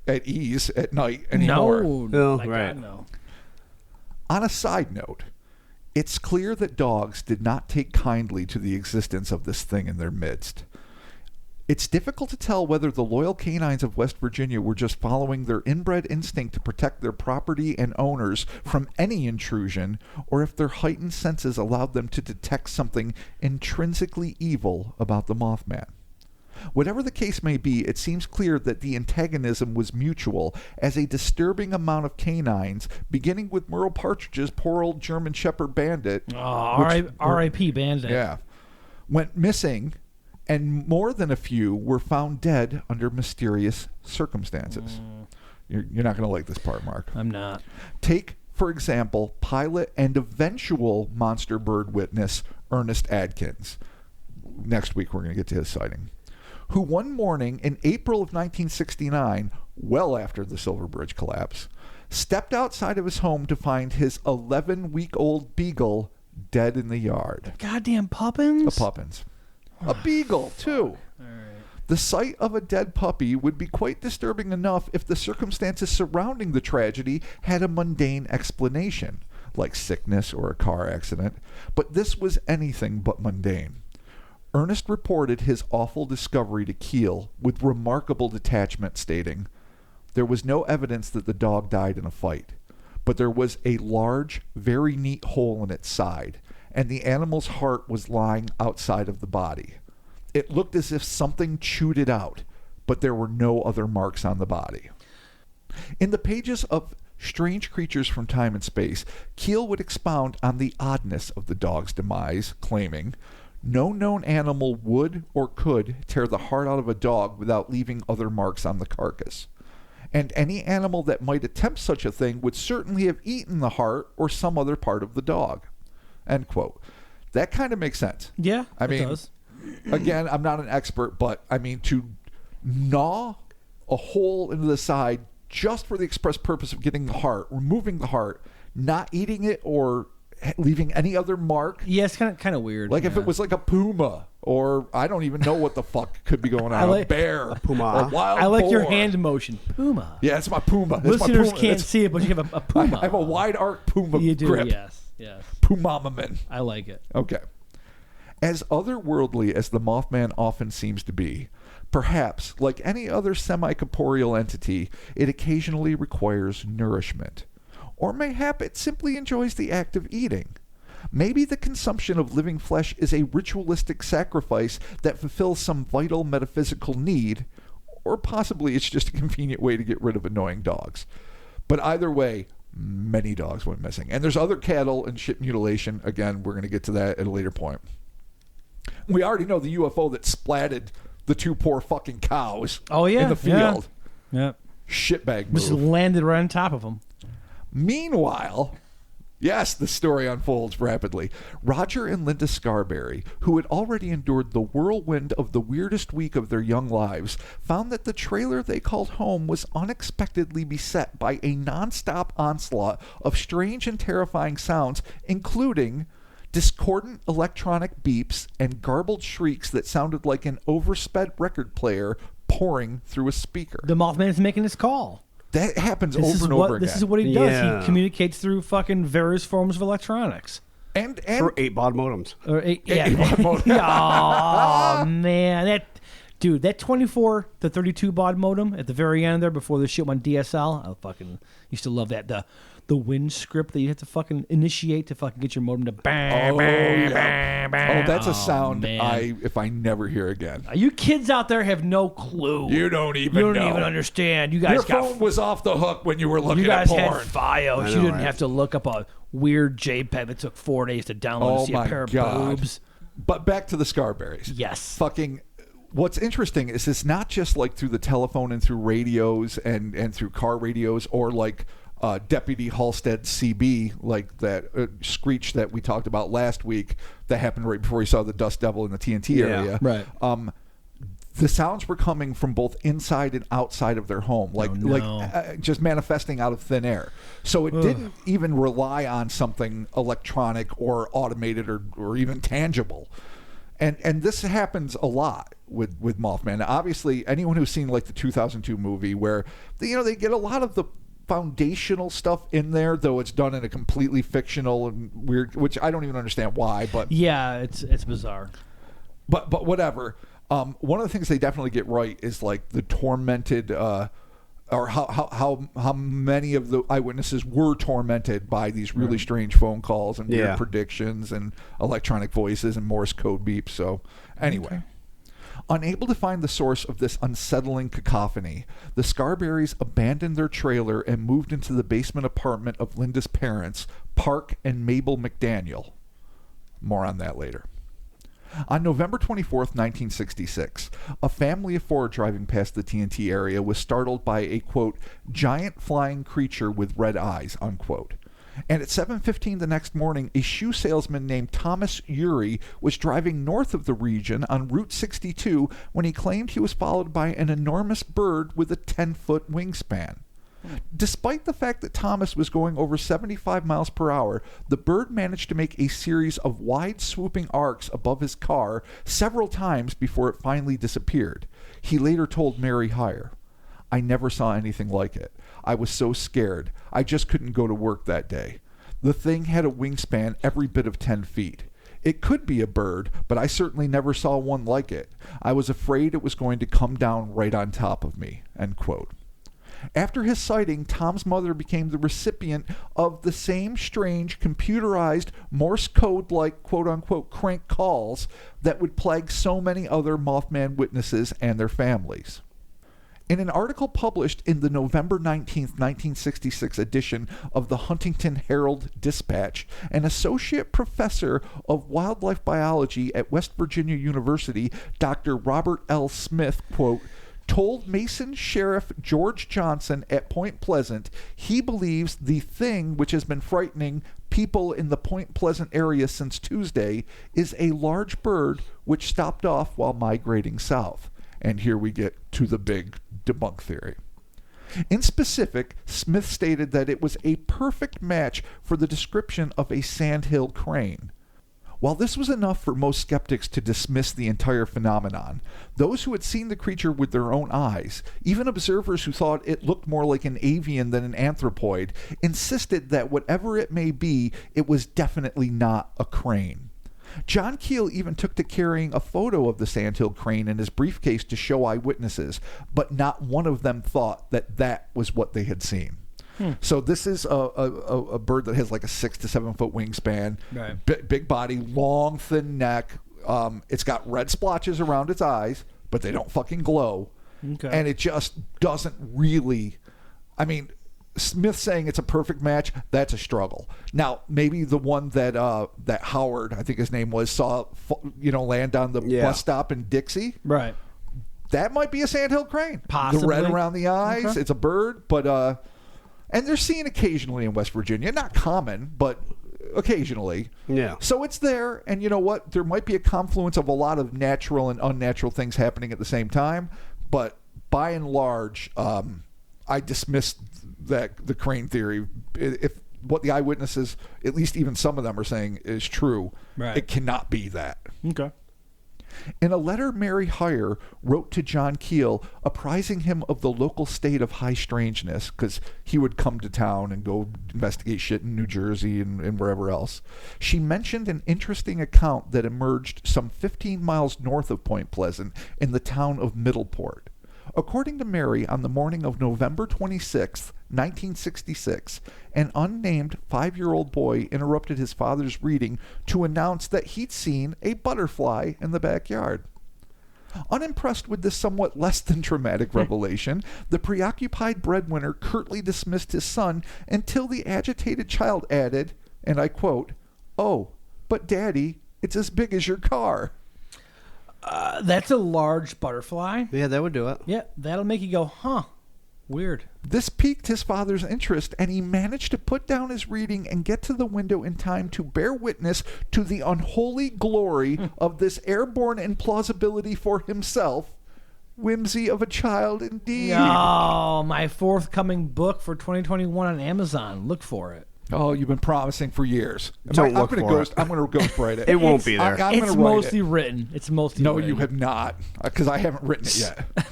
C: at ease at night anymore.
B: No,
A: right. No.
C: On a side note, it's clear that dogs did not take kindly to the existence of this thing in their midst. It's difficult to tell whether the loyal canines of West Virginia were just following their inbred instinct to protect their property and owners from any intrusion, or if their heightened senses allowed them to detect something intrinsically evil about the Mothman. Whatever the case may be, it seems clear that the antagonism was mutual, as a disturbing amount of canines, beginning with Merle Partridge's poor old German Shepherd Bandit.
A: R.I.P. Bandit.
C: Yeah. Went missing, and more than a few were found dead under mysterious circumstances. You're not going to like this part, Mark.
A: I'm not.
C: Take, for example, pilot and eventual monster bird witness Ernest Adkins. Next week, we're going to get to his sighting. Who one morning in April of 1969, well after the Silver Bridge collapse, stepped outside of his home to find his 11-week-old beagle dead in the yard.
A: Goddamn puppins?
C: A puppins. A beagle, too.
A: All right.
C: The sight of a dead puppy would be quite disturbing enough if the circumstances surrounding the tragedy had a mundane explanation, like sickness or a car accident, but this was anything but mundane. Ernest reported his awful discovery to Keel with remarkable detachment, stating, "There was no evidence that the dog died in a fight, but there was a large, very neat hole in its side, and the animal's heart was lying outside of the body. It looked as if something chewed it out, but there were no other marks on the body." In the pages of Strange Creatures from Time and Space, Keel would expound on the oddness of the dog's demise, claiming, "No known animal would or could tear the heart out of a dog without leaving other marks on the carcass. And any animal that might attempt such a thing would certainly have eaten the heart or some other part of the dog." End quote. That kind of makes sense.
A: Yeah,
C: I mean,
A: it does.
C: Again, I'm not an expert, but I mean, to gnaw a hole into the side just for the express purpose of getting the heart, removing the heart, not eating it or leaving any other mark.
A: Yeah, it's kind of weird.
C: Like if it was like a puma, or I don't even know what the fuck could be going on. A bear, a
B: puma,
C: a wild
A: I like
C: boar.
A: your hand motion, puma.
C: Yeah, it's my puma. It's
A: Listeners
C: my puma.
A: can't see it, but you have a puma.
C: I have a wide arc puma
A: You do,
C: grip.
A: yes.
C: Pumamaman.
A: I like it.
C: Okay. As otherworldly as the Mothman often seems to be, perhaps, like any other semi-corporeal entity, it occasionally requires nourishment. Or mayhap it simply enjoys the act of eating. Maybe the consumption of living flesh is a ritualistic sacrifice that fulfills some vital metaphysical need, or possibly it's just a convenient way to get rid of annoying dogs. But either way, many dogs went missing. And there's other cattle and ship mutilation. Again, we're going to get to that at a later point. We already know the UFO that splatted the two poor fucking cows in the field.
A: Yeah.
C: Shitbag move.
A: Just landed right on top of them.
C: Meanwhile, yes, the story unfolds rapidly. Roger and Linda Scarberry, who had already endured the whirlwind of the weirdest week of their young lives, found that the trailer they called home was unexpectedly beset by a nonstop onslaught of strange and terrifying sounds, including discordant electronic beeps and garbled shrieks that sounded like an oversped record player pouring through a speaker.
A: The Mothman is making his call.
C: That happens over and over again.
A: This is what he does.
B: Yeah.
A: He communicates through fucking various forms of electronics.
C: And
B: for 8-baud modems.
A: Or
C: Yeah.
A: Oh man, Dude, that 24 to 32 baud modem at the very end there before the shit went DSL, I fucking used to love that. The Win script that you have to fucking initiate to fucking get your modem to bang, bang.
C: Oh, that's a sound
A: man.
C: if I never hear again.
A: You kids out there have no clue.
C: You don't even know.
A: Understand. You guys
C: Your phone was off the hook when you were looking
A: at porn. You
C: porn.
A: guys had FiOS. You didn't have to look up a weird JPEG that took 4 days to download to see a pair of boobs.
C: But back to the Scarberries.
A: Yes.
C: Fucking... What's interesting is it's not just like through the telephone and through radios and through car radios or like Deputy Halstead CB, like that screech that we talked about last week that happened right before he saw the Dust Devil in the TNT area.
A: Right.
C: The sounds were coming from both inside and outside of their home, like just manifesting out of thin air. So it didn't even rely on something electronic or automated or even tangible. And this happens a lot with Mothman. Now, obviously, anyone who's seen like the 2002 movie where they get a lot of the foundational stuff in there, though it's done in a completely fictional and weird, which I don't even understand why. But
A: yeah, it's bizarre.
C: But whatever. One of the things they definitely get right is like the tormented, or how many of the eyewitnesses were tormented by these really strange phone calls and weird predictions and electronic voices and Morse code beeps. So anyway. Unable to find the source of this unsettling cacophony, the Scarberries abandoned their trailer and moved into the basement apartment of Linda's parents, Park and Mabel McDaniel. More on that later. On November 24th, 1966, a family of 4 driving past the TNT area was startled by a, quote, giant flying creature with red eyes, unquote. And at 7:15 the next morning, a shoe salesman named Thomas Urey was driving north of the region on Route 62 when he claimed he was followed by an enormous bird with a 10-foot wingspan. Despite the fact that Thomas was going over 75 miles per hour, the bird managed to make a series of wide swooping arcs above his car several times before it finally disappeared. He later told Mary Heyer, "I never saw anything like it. I was so scared. I just couldn't go to work that day. The thing had a wingspan every bit of 10 feet. It could be a bird, but I certainly never saw one like it. I was afraid it was going to come down right on top of me," end quote. After his sighting, Tom's mother became the recipient of the same strange, computerized, Morse code-like, quote-unquote, crank calls that would plague so many other Mothman witnesses and their families. In an article published in the November 19, 1966 edition of the Huntington Herald-Dispatch, an associate professor of wildlife biology at West Virginia University, Dr. Robert L. Smith, quote, told Mason Sheriff George Johnson at Point Pleasant he believes the thing which has been frightening people in the Point Pleasant area since Tuesday is a large bird which stopped off while migrating south. And here we get to the big debunk theory. In specific, Smith stated that it was a perfect match for the description of a sandhill crane. While this was enough for most skeptics to dismiss the entire phenomenon, those who had seen the creature with their own eyes, even observers who thought it looked more like an avian than an anthropoid, insisted that whatever it may be, it was definitely not a crane. John Keel even took to carrying a photo of the sandhill crane in his briefcase to show eyewitnesses, but not one of them thought that that was what they had seen. So this is a bird that has like a 6 to 7 foot wingspan, right. Big body, long, thin neck. It's got red splotches around its eyes, but they don't fucking glow. Okay. And it just doesn't really... I mean, Smith saying it's a perfect match, that's a struggle. Now, maybe the one that that Howard, I think his name was, saw land on the bus stop in Dixie. Right. That might be a sandhill crane. Possibly. The red around the eyes. Okay. It's a bird, but... and they're seen occasionally in West Virginia. Not common, but occasionally. Yeah. So it's there, and you know what? There might be a confluence of a lot of natural and unnatural things happening at the same time, but by and large, I dismissed the crane theory. If what the eyewitnesses, at least even some of them, are saying is true, right. It cannot be that. Okay. In a letter, Mary Heyer wrote to John Keel, apprising him of the local state of high strangeness, because he would come to town and go investigate shit in New Jersey and wherever else. She mentioned an interesting account that emerged some 15 miles north of Point Pleasant in the town of Middleport. According to Mary, on the morning of November 26, 1966, an unnamed 5-year-old boy interrupted his father's reading to announce that he'd seen a butterfly in the backyard. Unimpressed with this somewhat less than dramatic revelation, the preoccupied breadwinner curtly dismissed his son until the agitated child added, and I quote, "Oh, but Daddy, it's as big as your car."
A: That's a large butterfly.
B: Yeah, that would do it.
A: Yeah, that'll make you go, huh, weird.
C: This piqued his father's interest, and he managed to put down his reading and get to the window in time to bear witness to the unholy glory of this airborne implausibility for himself. Whimsy of a child indeed.
A: Oh, my forthcoming book for 2021 on Amazon. Look for it.
C: Oh, you've been promising for years.
B: Don't look for it.
C: I'm going to ghostwrite it.
B: It won't be there.
C: I'm
A: It's
C: gonna write
A: mostly
C: it.
A: written. It's mostly
C: No,
A: written.
C: you have not, because I haven't written it yet.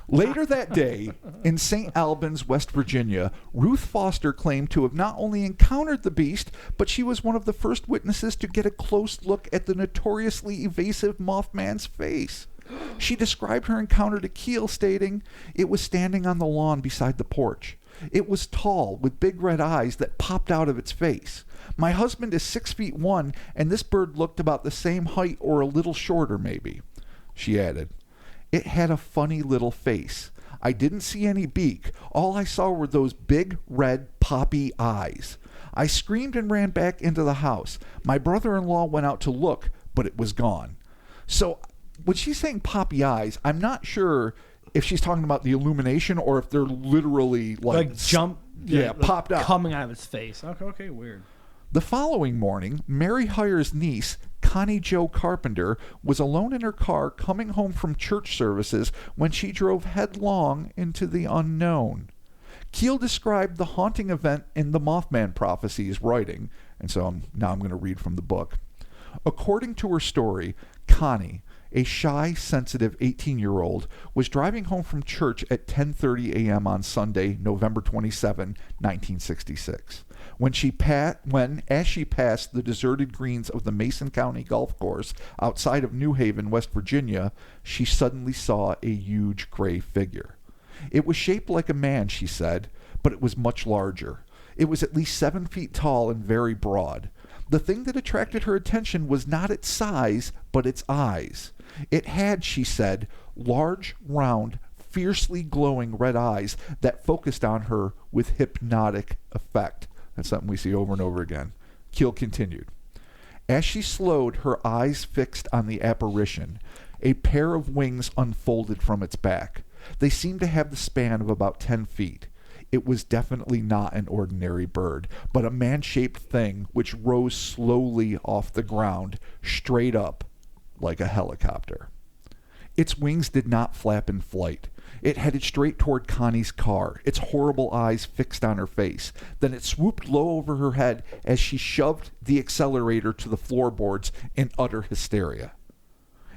C: Later that day, in St. Albans, West Virginia, Ruth Foster claimed to have not only encountered the beast, but she was one of the first witnesses to get a close look at the notoriously evasive Mothman's face. She described her encounter to Keel, stating, "It was standing on the lawn beside the porch. It was tall, with big red eyes that popped out of its face. My husband is 6'1", and this bird looked about the same height or a little shorter, maybe." She added, "It had a funny little face. I didn't see any beak. All I saw were those big, red, poppy eyes. I screamed and ran back into the house. My brother-in-law went out to look, but it was gone." So when she's saying poppy eyes, I'm not sure if she's talking about the illumination or if they're literally like
A: jump.
C: like popped out.
A: Coming out of its face. Okay, weird.
C: The following morning, Mary Heyer's niece, Connie Jo Carpenter, was alone in her car coming home from church services when she drove headlong into the unknown. Keel described the haunting event in the Mothman prophecies, writing, and so now I'm going to read from the book. According to her story, Connie, a shy, sensitive 18-year-old, was driving home from church at 10:30 a.m. on Sunday, November 27, 1966. As she passed the deserted greens of the Mason County Golf Course outside of New Haven, West Virginia, she suddenly saw a huge gray figure. It was shaped like a man, she said, but it was much larger. It was at least 7 feet tall and very broad. The thing that attracted her attention was not its size, but its eyes. It had, she said, large, round, fiercely glowing red eyes that focused on her with hypnotic effect. That's something we see over and over again. Keel continued. As she slowed, her eyes fixed on the apparition, a pair of wings unfolded from its back. They seemed to have the span of about 10 feet. It was definitely not an ordinary bird, but a man-shaped thing which rose slowly off the ground, straight up, like a helicopter. Its wings did not flap in flight. It headed straight toward Connie's car, its horrible eyes fixed on her face. Then it swooped low over her head as she shoved the accelerator to the floorboards in utter hysteria.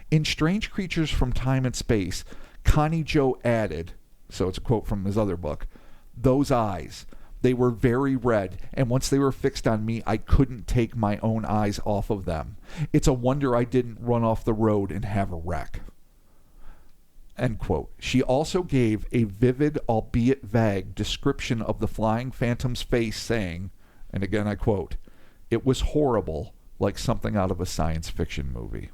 C: In Strange Creatures from Time and Space, Connie Jo added, so it's a quote from his other book, "Those eyes, they were very red, and once they were fixed on me, I couldn't take my own eyes off of them. It's a wonder I didn't run off the road and have a wreck." End quote. She also gave a vivid, albeit vague, description of the flying phantom's face, saying, and again I quote, "It was horrible, like something out of a science fiction movie."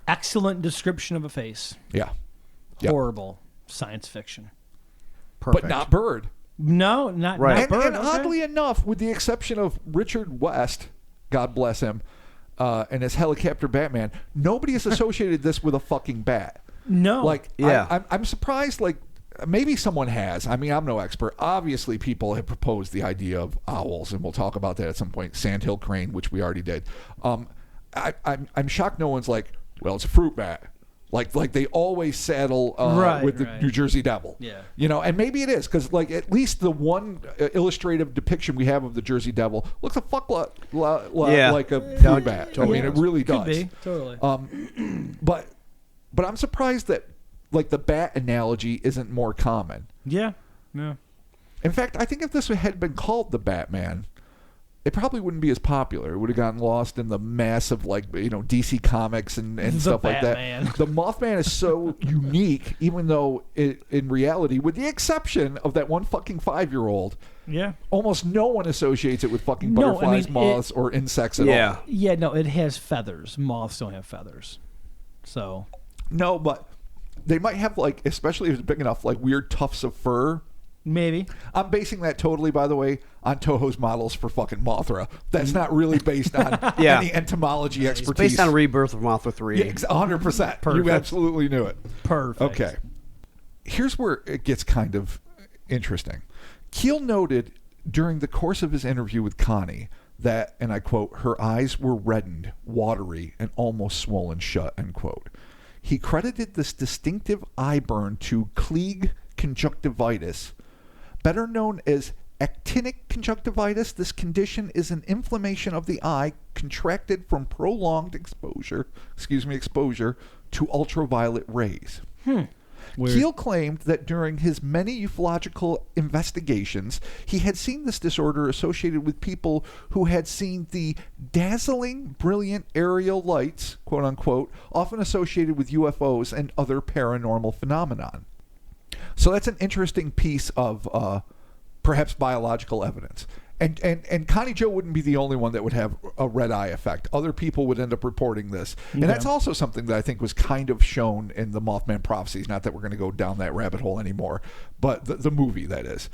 A: Excellent description of a face.
C: Yeah. Yep.
A: Horrible science fiction.
B: Perfect.
C: But not bird.
A: No, not
B: Right.
A: bird.
C: And
A: okay.
C: oddly enough, with the exception of Richard West, God bless him, and his helicopter Batman, nobody has associated this with a fucking bat.
A: No.
C: Like,
B: Yeah.
C: I'm surprised, like, maybe someone has. I mean, I'm no expert. Obviously, people have proposed the idea of owls, and we'll talk about that at some point. Sandhill crane, which we already did. I'm shocked no one's like, well, it's a fruit bat. Like they always saddle with the New Jersey Devil.
A: Yeah.
C: You know, and maybe it is, because, like, at least the one illustrative depiction we have of the Jersey Devil looks a fuck like a fruit bat.
B: Totally.
C: I mean, it really does.
A: Could be, totally.
C: But But I'm surprised that like the bat analogy isn't more common.
A: Yeah.
C: In fact, I think if this had been called the Batman, it probably wouldn't be as popular. It would have gotten lost in the mass of like, DC Comics and stuff
A: Batman.
C: like that. The Mothman is so unique, even though in reality, with the exception of that one fucking 5-year-old, almost no one associates it with fucking butterflies, moths, or insects at all.
A: Yeah, no, it has feathers. Moths don't have feathers. So.
C: No, but they might have, like, especially if it's big enough, like weird tufts of fur.
A: Maybe.
C: I'm basing that totally, by the way, on Toho's models for fucking Mothra. That's not really based on any entomology expertise.
B: It's based on Rebirth of Mothra 3.
C: Yeah, 100%.
A: Perfect.
C: You absolutely knew it.
A: Perfect.
C: Okay. Here's where it gets kind of interesting. Keel noted during the course of his interview with Connie that, and I quote, her eyes were reddened, watery, and almost swollen shut, end quote. He credited this distinctive eye burn to Actinic Conjunctivitis, better known as Actinic Conjunctivitis. This condition is an inflammation of the eye contracted from prolonged exposure to ultraviolet rays. Keel claimed that during his many ufological investigations, he had seen this disorder associated with people who had seen the dazzling, brilliant aerial lights, quote unquote, often associated with UFOs and other paranormal phenomenon. So that's an interesting piece of perhaps biological evidence. And Connie Joe wouldn't be the only one that would have a red eye effect. Other people would end up reporting this. And that's also something that I think was kind of shown in the Mothman prophecies. Not that we're going to go down that rabbit hole anymore, but the movie, that is.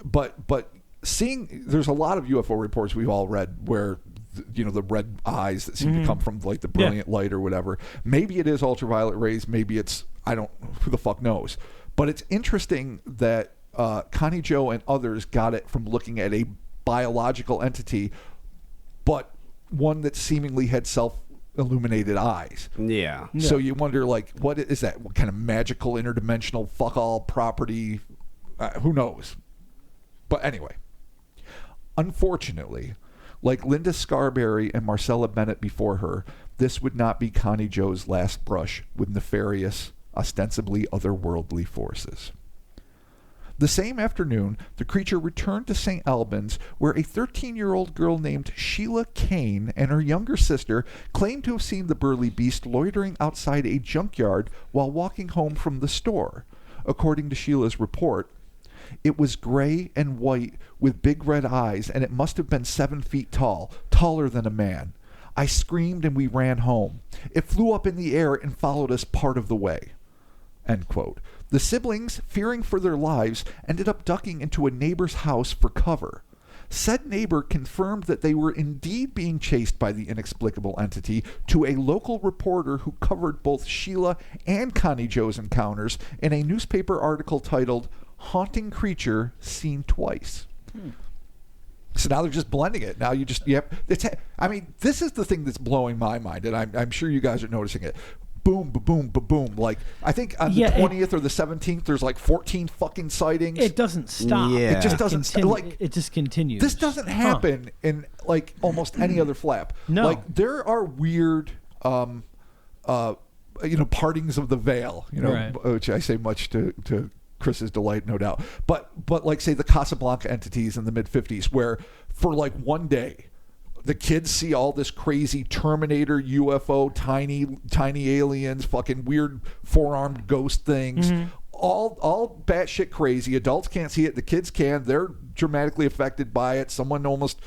C: But seeing, there's a lot of UFO reports we've all read where, the red eyes that seem to come from like the brilliant light or whatever. Maybe it is ultraviolet rays. Maybe it's, who the fuck knows. But it's interesting that Connie Joe and others got it from looking at a biological entity, but one that seemingly had self-illuminated eyes.
B: Yeah.
C: So you wonder, like, what is that? What kind of magical interdimensional fuck-all property? Who knows? But anyway, unfortunately, like Linda Scarberry and Marcella Bennett before her, this would not be Connie Joe's last brush with nefarious, ostensibly otherworldly forces. The same afternoon, the creature returned to St. Albans, where a 13-year-old girl named Sheila Kane and her younger sister claimed to have seen the burly beast loitering outside a junkyard while walking home from the store. According to Sheila's report, it was gray and white with big red eyes, and it must have been 7 feet tall, taller than a man. I screamed and we ran home. It flew up in the air and followed us part of the way. End quote. The siblings, fearing for their lives, ended up ducking into a neighbor's house for cover. Said neighbor confirmed that they were indeed being chased by the inexplicable entity to a local reporter who covered both Sheila and Connie Joe's encounters in a newspaper article titled Haunting Creature Seen Twice. So now they're just blending it. Now this is the thing that's blowing my mind, and I'm sure you guys are noticing it. Boom, boom, boom. Like, I think on the 20th or the 17th, there's like 14 fucking sightings.
A: It doesn't stop.
B: Yeah.
C: It just doesn't stop. Like,
A: it just continues.
C: This doesn't happen in like almost any other flap.
A: No.
C: Like, there are weird, partings of the veil,
A: Right.
C: which I say much to Chris's delight, no doubt. But like, say, the Casablanca entities in the mid-50s, where for like one day, the kids see all this crazy Terminator, UFO, tiny aliens, fucking weird four-armed ghost things, all batshit crazy. Adults can't see it. The kids can. They're dramatically affected by it. Someone almost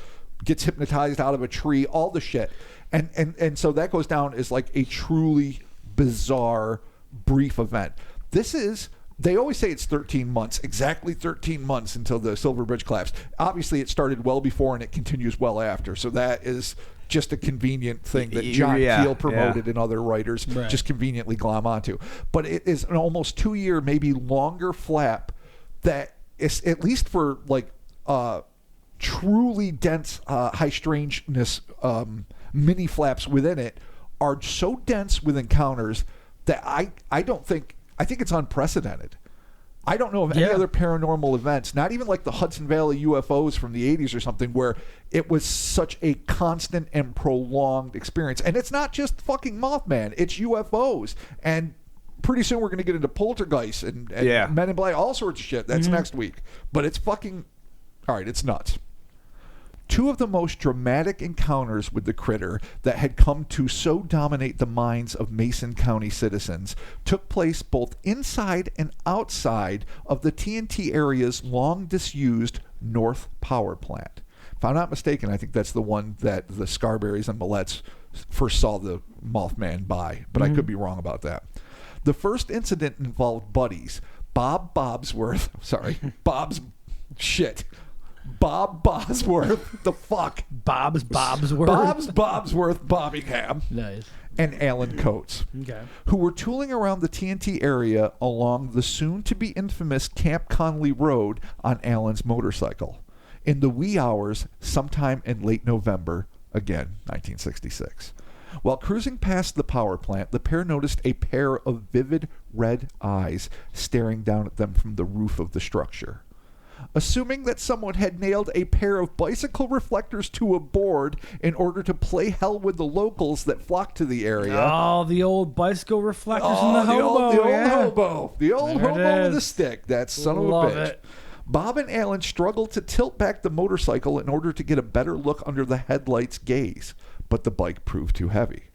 C: gets hypnotized out of a tree. All the shit, and so that goes down as like a truly bizarre, brief event. This is. They always say it's 13 months, exactly 13 months until the Silver Bridge collapsed. Obviously, it started well before and it continues well after. So that is just a convenient thing that John Keel promoted and other writers just conveniently glom onto. But it is an almost 2-year, maybe longer flap that is, at least for like truly dense high strangeness mini flaps within it, are so dense with encounters that I think it's unprecedented. I don't know of any other paranormal events, not even like the Hudson Valley UFOs from the 80s or something, where it was such a constant and prolonged experience. And it's not just fucking Mothman, it's UFOs. And pretty soon we're going to get into poltergeists and Men in Black, all sorts of shit. That's next week. But it's fucking, all right, it's nuts. Two of the most dramatic encounters with the critter that had come to so dominate the minds of Mason County citizens took place both inside and outside of the TNT area's long disused North Power Plant. If I'm not mistaken, I think that's the one that the Scarberrys and Millettes first saw the Mothman by, but I could be wrong about that. The first incident involved buddies, Bob Bosworth, the fuck?
A: Bob's Bosworth.
C: Bob's Bosworth Bobbingham.
A: Nice.
C: And Alan Coates, who were tooling around the TNT area along the soon-to-be infamous Camp Conley Road on Alan's motorcycle. In the wee hours, sometime in late November, again, 1966. While cruising past the power plant, the pair noticed a pair of vivid red eyes staring down at them from the roof of the structure. Assuming that someone had nailed a pair of bicycle reflectors to a board in order to play hell with the locals that flocked to the area.
A: Oh, the old bicycle reflectors in the hobo.
C: The old hobo with a stick. That son of a bitch. It. Bob and Alan struggled to tilt back the motorcycle in order to get a better look under the headlight's gaze, but the bike proved too heavy.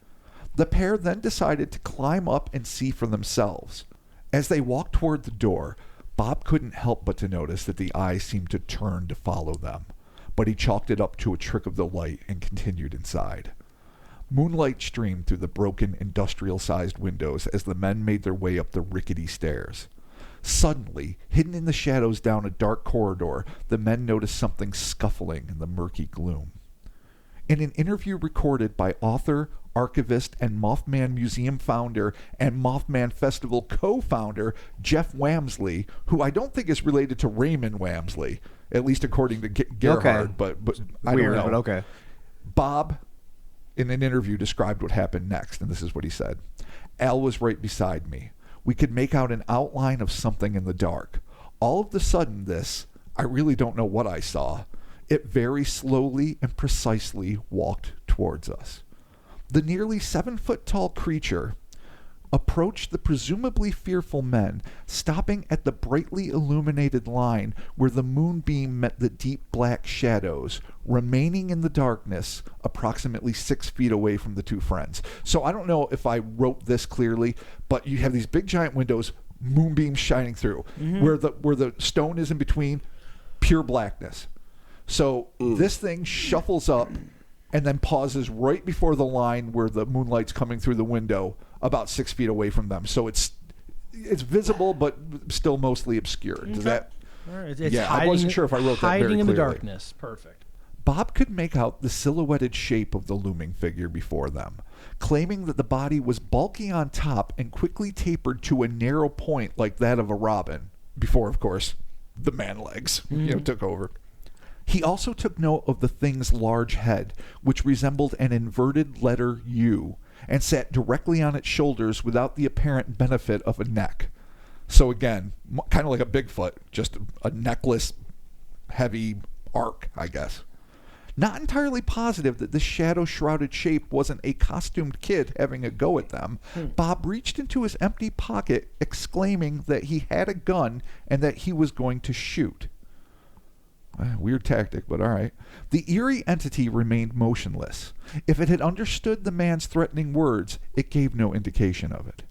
C: The pair then decided to climb up and see for themselves. As they walked toward the door, Bob couldn't help but to notice that the eyes seemed to turn to follow them, but he chalked it up to a trick of the light and continued inside. Moonlight streamed through the broken industrial-sized windows as the men made their way up the rickety stairs. Suddenly, hidden in the shadows down a dark corridor, the men noticed something scuffling in the murky gloom. In an interview recorded by author, archivist, and Mothman Museum founder and Mothman Festival co-founder Jeff Wamsley, who I don't think is related to Raymond Wamsley, at least according to Gerhard, but I don't know.
B: But okay.
C: Bob, in an interview, described what happened next, and this is what he said. Al was right beside me. We could make out an outline of something in the dark. All of a sudden I really don't know what I saw. It very slowly and precisely walked towards us. The nearly 7-foot-tall creature approached the presumably fearful men, stopping at the brightly illuminated line where the moonbeam met the deep black shadows, remaining in the darkness approximately 6 feet away from the two friends. So I don't know if I wrote this clearly, but you have these big giant windows, moonbeams shining through, where the stone is in between, pure blackness. So this thing shuffles up and then pauses right before the line where the moonlight's coming through the window, about 6 feet away from them. So it's visible, but still mostly obscured. Does that?
A: It's
C: I wasn't sure if I wrote that very clearly.
A: Hiding in the darkness. Perfect.
C: Bob could make out the silhouetted shape of the looming figure before them, claiming that the body was bulky on top and quickly tapered to a narrow point like that of a robin, before, of course, the man legs took over. He also took note of the thing's large head, which resembled an inverted letter U, and sat directly on its shoulders without the apparent benefit of a neck. So again, kind of like a Bigfoot, just a necklace, heavy arc, I guess. Not entirely positive that this shadow-shrouded shape wasn't a costumed kid having a go at them, Bob reached into his empty pocket, exclaiming that he had a gun and that he was going to shoot. Weird tactic, but all right. The eerie entity remained motionless. If it had understood the man's threatening words, it gave no indication of it.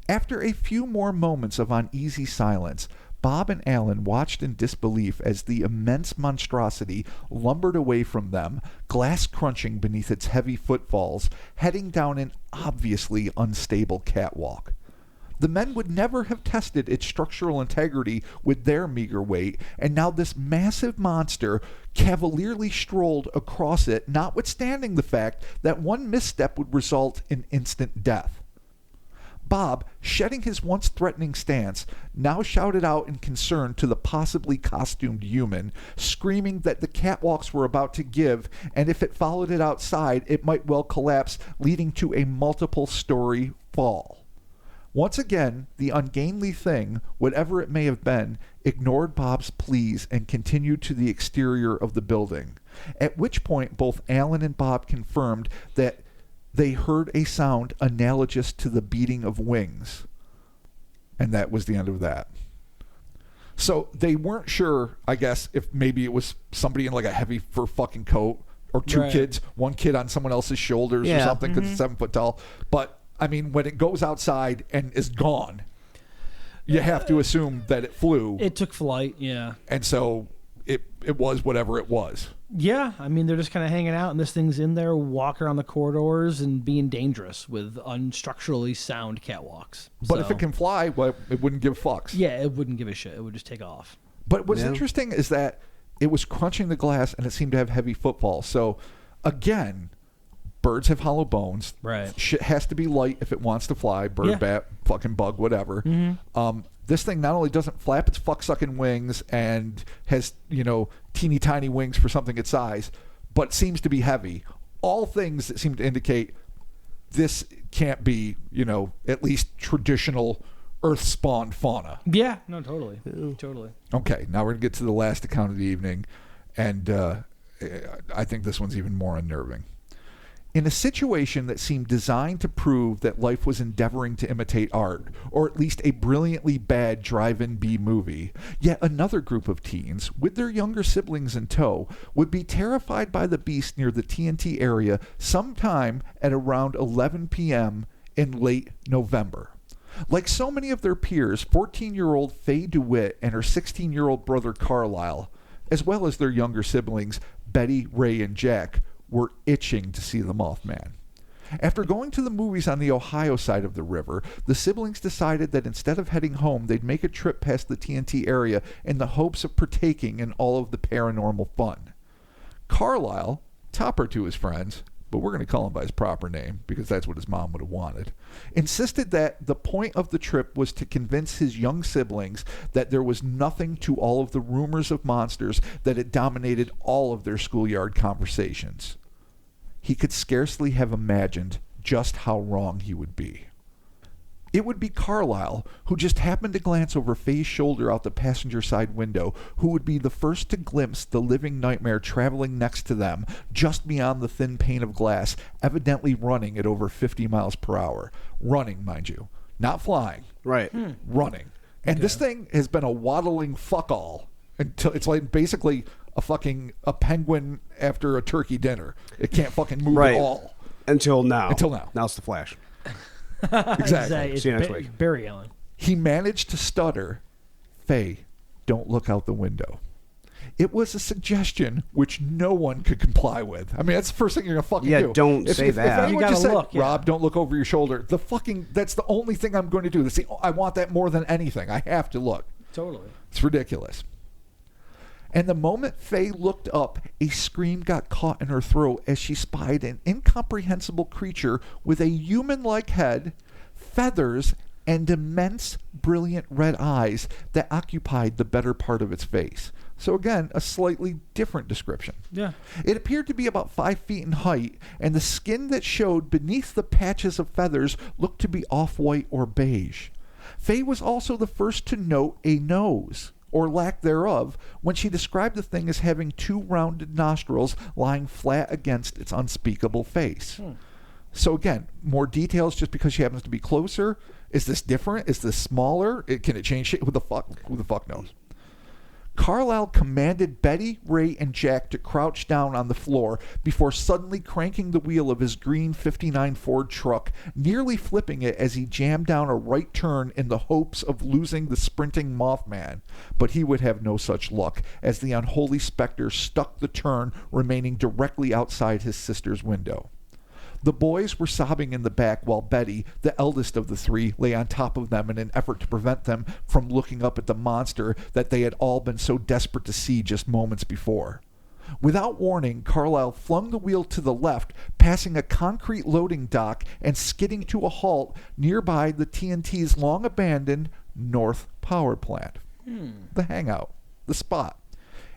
C: After a few more moments of uneasy silence, Bob and Alan watched in disbelief as the immense monstrosity lumbered away from them, glass crunching beneath its heavy footfalls, heading down an obviously unstable catwalk. The men would never have tested its structural integrity with their meager weight, and now this massive monster cavalierly strolled across it, notwithstanding the fact that one misstep would result in instant death. Bob, shedding his once threatening stance, now shouted out in concern to the possibly costumed human, screaming that the catwalks were about to give, and if it followed it outside, it might well collapse, leading to a multiple-story fall. Once again, the ungainly thing, whatever it may have been, ignored Bob's pleas and continued to the exterior of the building, at which point both Alan and Bob confirmed that they heard a sound analogous to the beating of wings. And that was the end of that. So they weren't sure, I guess, if maybe it was somebody in like a heavy fur fucking coat, or two kids, one kid on someone else's shoulders or something, because it's 7 foot tall. But I mean, when it goes outside and is gone, you have to assume that it flew.
A: It took flight, yeah.
C: And so it was whatever it was.
A: Yeah, I mean, they're just kind of hanging out, and this thing's in there, walking around the corridors and being dangerous with unstructurally sound catwalks.
C: But if it can fly, well, it wouldn't give fucks.
A: Yeah, it wouldn't give a shit. It would just take off.
C: But what's interesting is that it was crunching the glass, and it seemed to have heavy footfall. So, again, birds have hollow bones.
A: Right.
C: Shit has to be light if it wants to fly. Bird, bat, fucking bug, whatever. Mm-hmm. This thing not only doesn't flap its fuck-sucking wings and has, teeny tiny wings for something its size, but seems to be heavy. All things that seem to indicate this can't be, at least traditional Earth-spawned fauna.
A: Yeah, no, totally. Totally.
C: Okay, now we're going to get to the last account of the evening, and I think this one's even more unnerving. In a situation that seemed designed to prove that life was endeavoring to imitate art, or at least a brilliantly bad drive-in B movie, yet another group of teens, with their younger siblings in tow, would be terrified by the beast near the TNT area sometime at around 11 p.m. in late November. Like so many of their peers, 14-year-old Faye DeWitt and her 16-year-old brother Carlisle, as well as their younger siblings Betty, Ray, and Jack, were itching to see the Mothman. After going to the movies on the Ohio side of the river, the siblings decided that instead of heading home, they'd make a trip past the TNT area in the hopes of partaking in all of the paranormal fun. Carlisle, topper to his friends, but we're going to call him by his proper name because that's what his mom would have wanted, insisted that the point of the trip was to convince his young siblings that there was nothing to all of the rumors of monsters that had dominated all of their schoolyard conversations. He could scarcely have imagined just how wrong he would be. It would be Carlisle, who just happened to glance over Faye's shoulder out the passenger side window, who would be the first to glimpse the living nightmare traveling next to them, just beyond the thin pane of glass, evidently running at over 50 miles per hour. Running, mind you. Not flying.
B: Right.
C: Running. And this thing has been a waddling fuck-all until it's like basically a penguin after a turkey dinner. It can't fucking move at all.
B: Until now. Now it's the Flash.
C: Exactly.
B: See you next week.
A: Barry Allen.
C: He managed to stutter, "Faye, don't look out the window." It was a suggestion which no one could comply with. I mean, that's the first thing you're going to fucking do.
B: Yeah, don't say that.
C: If anyone
A: You gotta
C: just said,
A: look, yeah.
C: Rob, don't look over your shoulder, that's the only thing I'm going to do. I want that more than anything. I have to look.
A: Totally.
C: It's ridiculous. And the moment Faye looked up, a scream got caught in her throat as she spied an incomprehensible creature with a human-like head, feathers, and immense, brilliant red eyes that occupied the better part of its face. So again, a slightly different description.
A: Yeah.
C: It appeared to be about 5 feet in height, and the skin that showed beneath the patches of feathers looked to be off-white or beige. Faye was also the first to note a nose, or lack thereof, when she described the thing as having 2 rounded nostrils lying flat against its unspeakable face. So again, more details just because she happens to be closer. Is this different? Is this smaller? Can it change shape? Who the fuck knows? Carlisle commanded Betty, Ray, and Jack to crouch down on the floor before suddenly cranking the wheel of his green 59 Ford truck, nearly flipping it as he jammed down a right turn in the hopes of losing the sprinting Mothman. But he would have no such luck, as the unholy specter stuck the turn, remaining directly outside his sister's window. The boys were sobbing in the back while Betty, the eldest of the 3, lay on top of them in an effort to prevent them from looking up at the monster that they had all been so desperate to see just moments before. Without warning, Carlisle flung the wheel to the left, passing a concrete loading dock and skidding to a halt nearby the TNT's long-abandoned North Power Plant. The hangout. The spot.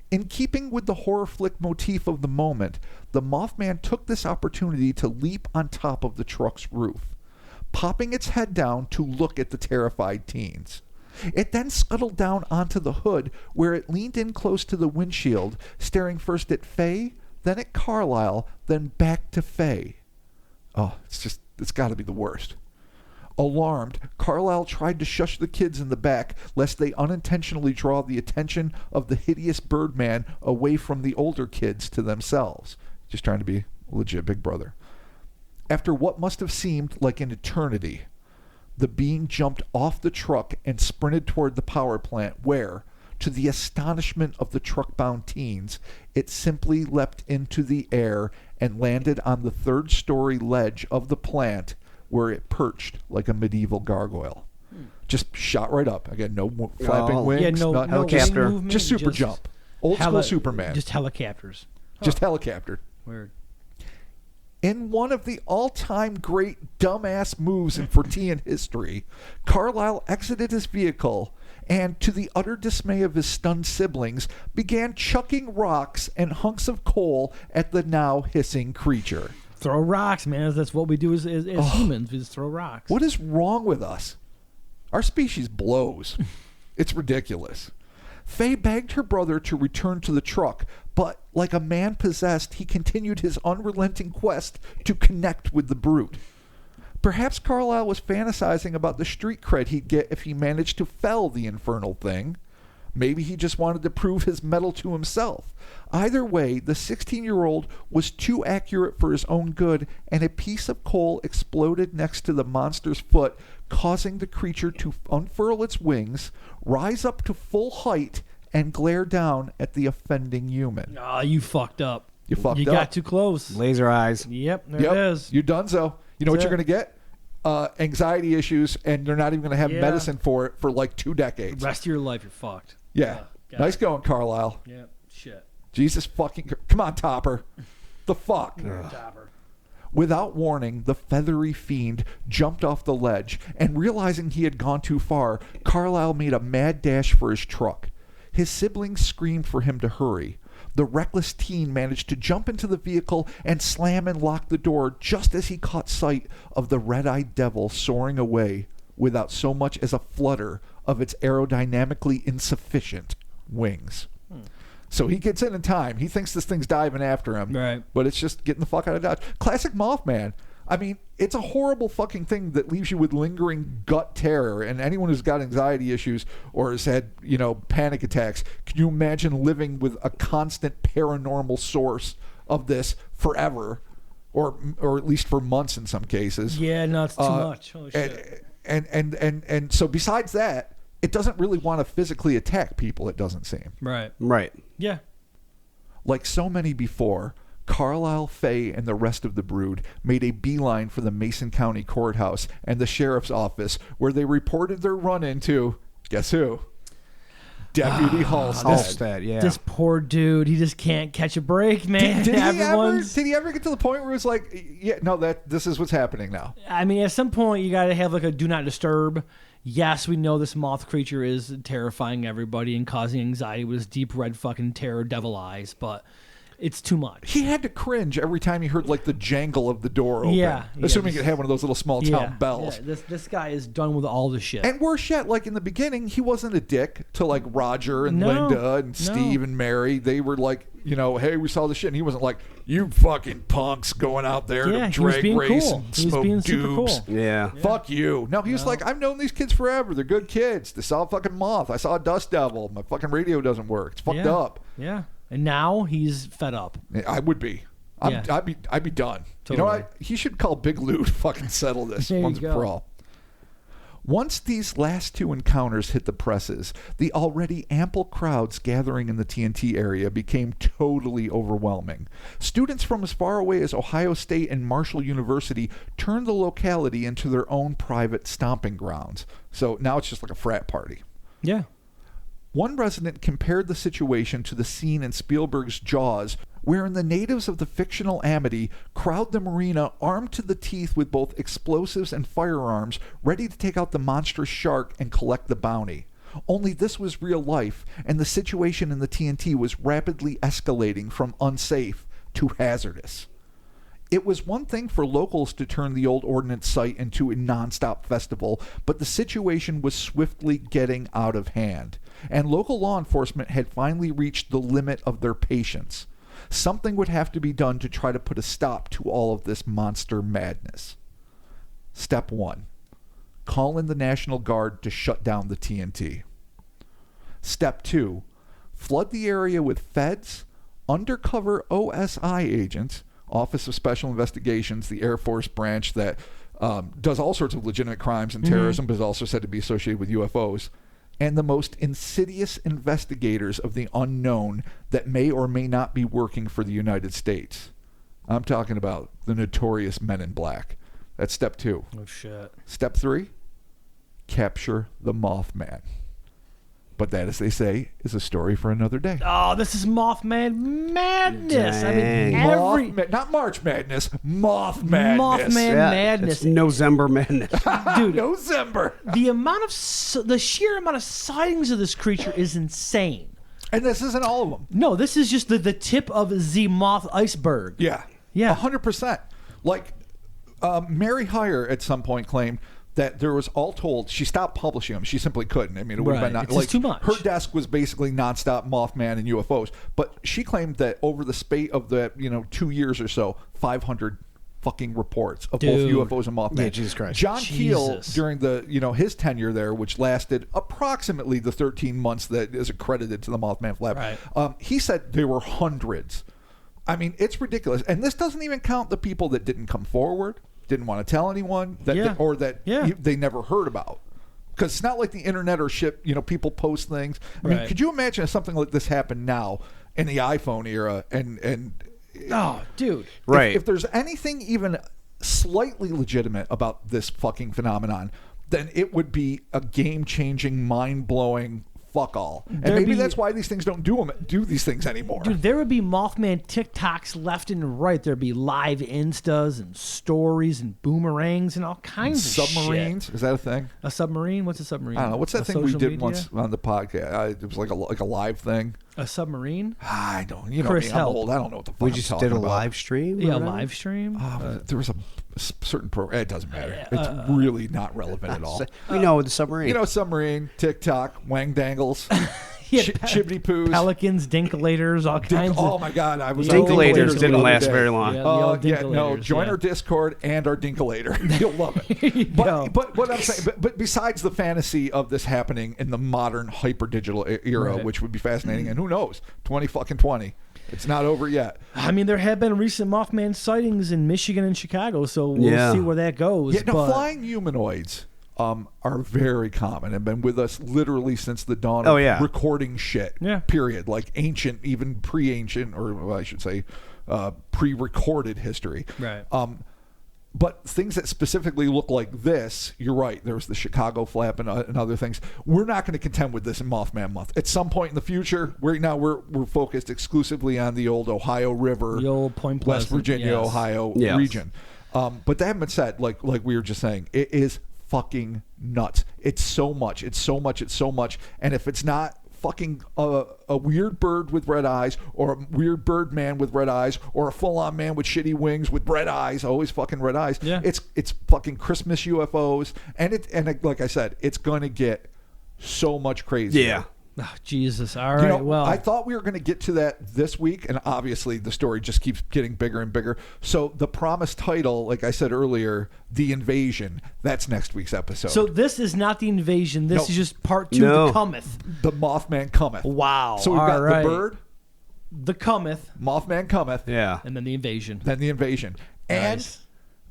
C: In keeping with the horror flick motif of the moment, the Mothman took this opportunity to leap on top of the truck's roof. popping its head down to look at the terrified teens. It then scuttled down onto the hood, where it leaned in close to the windshield, staring first at Faye, then at Carlisle, then back to Faye. Oh, it's got to be the worst. Alarmed, Carlisle tried to shush the kids in the back, lest they unintentionally draw the attention of the hideous Birdman away from the older kids to themselves. Just trying to be a legit big brother. After what must have seemed like an eternity, the being jumped off the truck and sprinted toward the power plant where, to the astonishment of the truck-bound teens, it simply leapt into the air and landed on the third-story ledge of the plant, where it perched like a medieval gargoyle. Just shot right up. Again, no flapping wings.
A: Yeah, no
B: helicopter.
A: wing movement,
C: Just super jump. Old school Superman.
A: Just helicopters.
C: Just helicopter.
A: Weird.
C: In one of the all-time great dumbass moves in Fortean history, Carlisle exited his vehicle and, to the utter dismay of his stunned siblings, began chucking rocks and hunks of coal at the now hissing creature.
A: Throw rocks, man. That's what we do as humans. We just throw rocks.
C: What is wrong with us? Our species blows. It's ridiculous. Faye begged her brother to return to the truck, but like a man possessed, he continued his unrelenting quest to connect with the brute. Perhaps Carlisle was fantasizing about the street cred he'd get if he managed to fell the infernal thing. Maybe he just wanted to prove his mettle to himself. Either way, the 16-year-old was too accurate for his own good, and a piece of coal exploded next to the monster's foot, causing the creature to unfurl its wings, rise up to full height, and glare down at the offending human.
A: Ah, you fucked up.
C: You fucked up.
A: You got too close.
B: Laser eyes.
A: Yep, there it is.
C: You're donezo. You know what you're going to get? Anxiety issues, and they're not even going to have medicine for it for like 2 decades.
A: Rest of your life, you're fucked.
C: Yeah. Nice going, Carlisle.
A: Yep. Shit.
C: Jesus fucking... Come on, Topper. The fuck?
A: Topper.
C: Without warning, the feathery fiend jumped off the ledge, and realizing he had gone too far, Carlisle made a mad dash for his truck. His siblings screamed for him to hurry. The reckless teen managed to jump into the vehicle and slam and lock the door just as he caught sight of the red-eyed devil soaring away without so much as a flutter of its aerodynamically insufficient wings. So he gets in time. He thinks this thing's diving after him.
A: Right.
C: But it's just getting the fuck out of Dodge. Classic Mothman. I mean, it's a horrible fucking thing that leaves you with lingering gut terror. And anyone who's got anxiety issues or has had, panic attacks, can you imagine living with a constant paranormal source of this forever? Or at least for months in some cases.
A: Yeah, no, it's too much. Holy shit.
C: And so besides that, it doesn't really want to physically attack people, it doesn't seem.
A: Right. Yeah.
C: Like so many before, Carlisle, Faye, and the rest of the brood made a beeline for the Mason County Courthouse and the sheriff's office, where they reported their run-in to, guess who? Deputy Halstead.
B: Yeah.
A: This poor dude, he just can't catch a break, man.
C: Did he ever get to the point where it was like, yeah, no, this is what's happening now?
A: I mean, at some point, you got to have like a do not disturb. Yes, we know this moth creature is terrifying everybody and causing anxiety with his deep red fucking terror devil eyes, but it's too much.
C: He had to cringe every time he heard like the jangle of the door open.
A: Yeah.
C: Assuming it had one of those little small town bells.
A: Yeah, this guy is done with all this shit.
C: And worse yet, like in the beginning, he wasn't a dick to like Roger and Linda and Steve and Mary. They were like, hey, we saw this shit. And he wasn't like, you fucking punks going out there to drag race and smoke dubs.
A: Cool.
B: Yeah.
C: Fuck you. No, he was like, I've known these kids forever. They're good kids. They saw a fucking moth. I saw a dust devil. My fucking radio doesn't work. It's fucked up.
A: Yeah. And now he's fed up.
C: I would be. I'd be done.
A: Totally.
C: You know what? He should call Big Lou to fucking settle this once and for all. Once these last 2 encounters hit the presses, the already ample crowds gathering in the TNT area became totally overwhelming. Students from as far away as Ohio State and Marshall University turned the locality into their own private stomping grounds. So now it's just like a frat party.
A: Yeah.
C: One resident compared the situation to the scene in Spielberg's Jaws, wherein the natives of the fictional Amity crowd the marina armed to the teeth with both explosives and firearms, ready to take out the monstrous shark and collect the bounty. Only this was real life, and the situation in the TNT was rapidly escalating from unsafe to hazardous. It was one thing for locals to turn the old ordnance site into a nonstop festival, but the situation was swiftly getting out of hand, and local law enforcement had finally reached the limit of their patience. Something would have to be done to try to put a stop to all of this monster madness. Step 1. Call in the National Guard to shut down the TNT. Step 2. Flood the area with feds, undercover OSI agents, Office of Special Investigations, the Air Force branch that does all sorts of legitimate crimes and terrorism, but is also said to be associated with UFOs, and the most insidious investigators of the unknown that may or may not be working for the United States. I'm talking about the notorious Men in Black. That's step 2.
A: Oh, shit.
C: Step 3, capture the Mothman. But that, as they say, is a story for another day.
A: Oh, this is Mothman madness. I mean,
B: Dang.
C: Not March Madness, Moth Madness.
A: Mothman madness.
B: It's November madness.
A: Dude,
C: November.
A: the sheer amount of sightings of this creature is insane.
C: And this isn't all of them.
A: No, this is just the tip of the moth iceberg.
C: Yeah.
A: Yeah.
C: 100%. Like, Mary Heyer at some point claimed that there was, all told, she stopped publishing them. She simply couldn't. I mean, it would have been
A: It's just too much.
C: Her desk was basically nonstop Mothman and UFOs. But she claimed that over the spate of the 2 years or so, 500 fucking reports of both UFOs and Mothman.
B: Yeah, Jesus Christ.
C: John Keel,
A: Jesus.
C: during the his tenure there, which lasted approximately the 13 months that is accredited to the Mothman Lab,
A: Right.
C: he said there were hundreds. I mean, it's ridiculous. And this doesn't even count the people that didn't come forward, didn't want to tell anyone, they never heard about. Because it's not like the internet or shit, people post things. I mean, could you imagine if something like this happened now in the iPhone era and
A: Oh, dude.
B: Right.
C: if there's anything even slightly legitimate about this fucking phenomenon, then it would be a game-changing, mind-blowing fuck all. And maybe that's why these things don't do these things anymore.
A: Dude, there would be Mothman TikToks left and right. There'd be live Instas and stories and boomerangs and all kinds of
C: Submarines?
A: shit.
C: Is that a thing?
A: A submarine? What's a submarine?
C: I don't know. What's that
A: A
C: thing we
A: social
C: did
A: media?
C: once on the podcast? It was like a live thing.
A: A submarine?
C: I don't. You know
A: Chris,
C: me. I'm
A: help.
C: old. I don't know what the fuck
B: We
C: I'm
B: just
C: talking
B: did a
C: about.
B: live stream?
A: Yeah,
B: or
A: a
B: whatever?
A: live stream.
C: There was a certain program. It doesn't matter. It's really not relevant at all.
B: We know the submarine.
C: Submarine, TikTok, Wang Dangles,
A: Yeah,
C: Chibney Poos.
A: Pelicans, dinkalators, all kinds
C: Oh
A: of...
C: my God, I was
B: Dinkalators
C: on
B: didn't
C: the other
B: last
C: day.
B: very long.
A: Yeah, the old
C: No,
A: dinkalators,
C: join
A: yeah.
C: our Discord and our Dinkalator. You'll love it.
A: go.
C: But what I'm saying, but besides the fantasy of this happening in the modern hyper digital era,
A: Right.
C: which would be fascinating, and who knows, 2020, it's not over yet.
A: I mean, there have been recent Mothman sightings in Michigan and Chicago, so we'll see where that goes.
C: Yeah, now
A: but
C: flying humanoids are very common and been with us literally since the dawn
B: Oh,
C: of
B: yeah.
C: recording shit.
A: Yeah.
C: Period. Like ancient, even pre-ancient, or well, I should say, pre-recorded history.
A: Right.
C: But things that specifically look like this, you're right. There's the Chicago flap and other things. We're not going to contend with this in Mothman Month. At some point in the future, right now we're focused exclusively on the old Ohio River,
A: The old Point
C: West
A: Pleasant,
C: Virginia,
A: yes.
C: Ohio
B: Yes.
C: region. But that having been said, like we were just saying, it is fucking nuts. It's so much. And if it's not fucking a weird bird with red eyes, or a weird bird man with red eyes, or a full-on man with shitty wings with red eyes, always fucking red eyes.
A: Yeah.
C: It's fucking Christmas UFOs, and like I said, it's going to get so much crazier.
B: Yeah.
A: Oh, Jesus. All right, well.
C: I thought we were going to get to that this week, and obviously the story just keeps getting bigger and bigger. So the promised title, like I said earlier, The Invasion, that's next week's episode.
A: So this is not the invasion. This
C: No.
A: is just part 2,
B: No.
A: the Cometh.
C: The Mothman Cometh.
A: Wow.
C: So we've got
A: all right.
C: the bird,
A: The Cometh,
C: Mothman Cometh,
B: Yeah.
A: and then the invasion.
C: then the invasion.
A: Nice.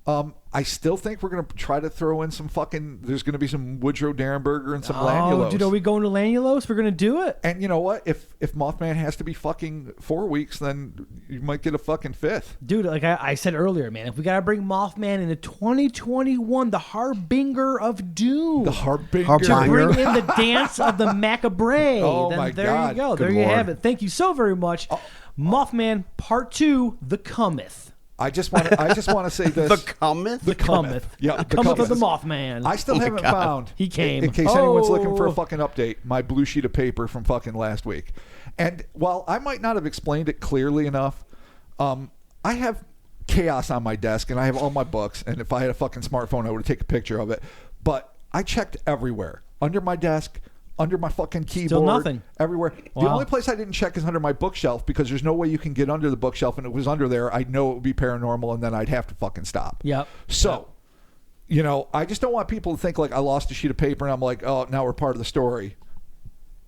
C: And I still think we're going to try to throw in some fucking, there's going to be some Woodrow Derenberger and some
A: Oh,
C: Lanulos.
A: dude, are we going to Lanulos? We're going to do it.
C: And you know what? If Mothman has to be fucking 4 weeks, then you might get a fucking 5th.
A: Dude, like I said earlier, man, if we got to bring Mothman into 2021, the harbinger of doom.
C: The Harbinger.
B: Harbinger.
A: Bring in the dance of the macabre.
C: Oh,
A: then
C: my
A: there
C: God.
A: you go.
C: Good
A: There you
C: Lord.
A: have it. Thank you so very much. Mothman Part 2, The Cometh.
C: I just want to say this.
B: The Cometh?
C: The Cometh. Yeah,
A: The Cometh of the Mothman.
C: I still haven't found.
A: He came.
C: In case anyone's looking for a
A: Oh.
C: fucking update, my blue sheet of paper from fucking last week. And while I might not have explained it clearly enough, I have chaos on my desk, and I have all my books. And if I had a fucking smartphone, I would take a picture of it. But I checked everywhere, under my desk, under my fucking keyboard,
A: Still nothing.
C: everywhere.
A: Wow.
C: The only place I didn't check is under my bookshelf, because there's no way you can get under the bookshelf, and if it was under there, I'd know it would be paranormal, and then I'd have to fucking stop.
A: Yep.
C: So, you know, I just don't want people to think like I lost a sheet of paper and I'm like, oh, now we're part of the story.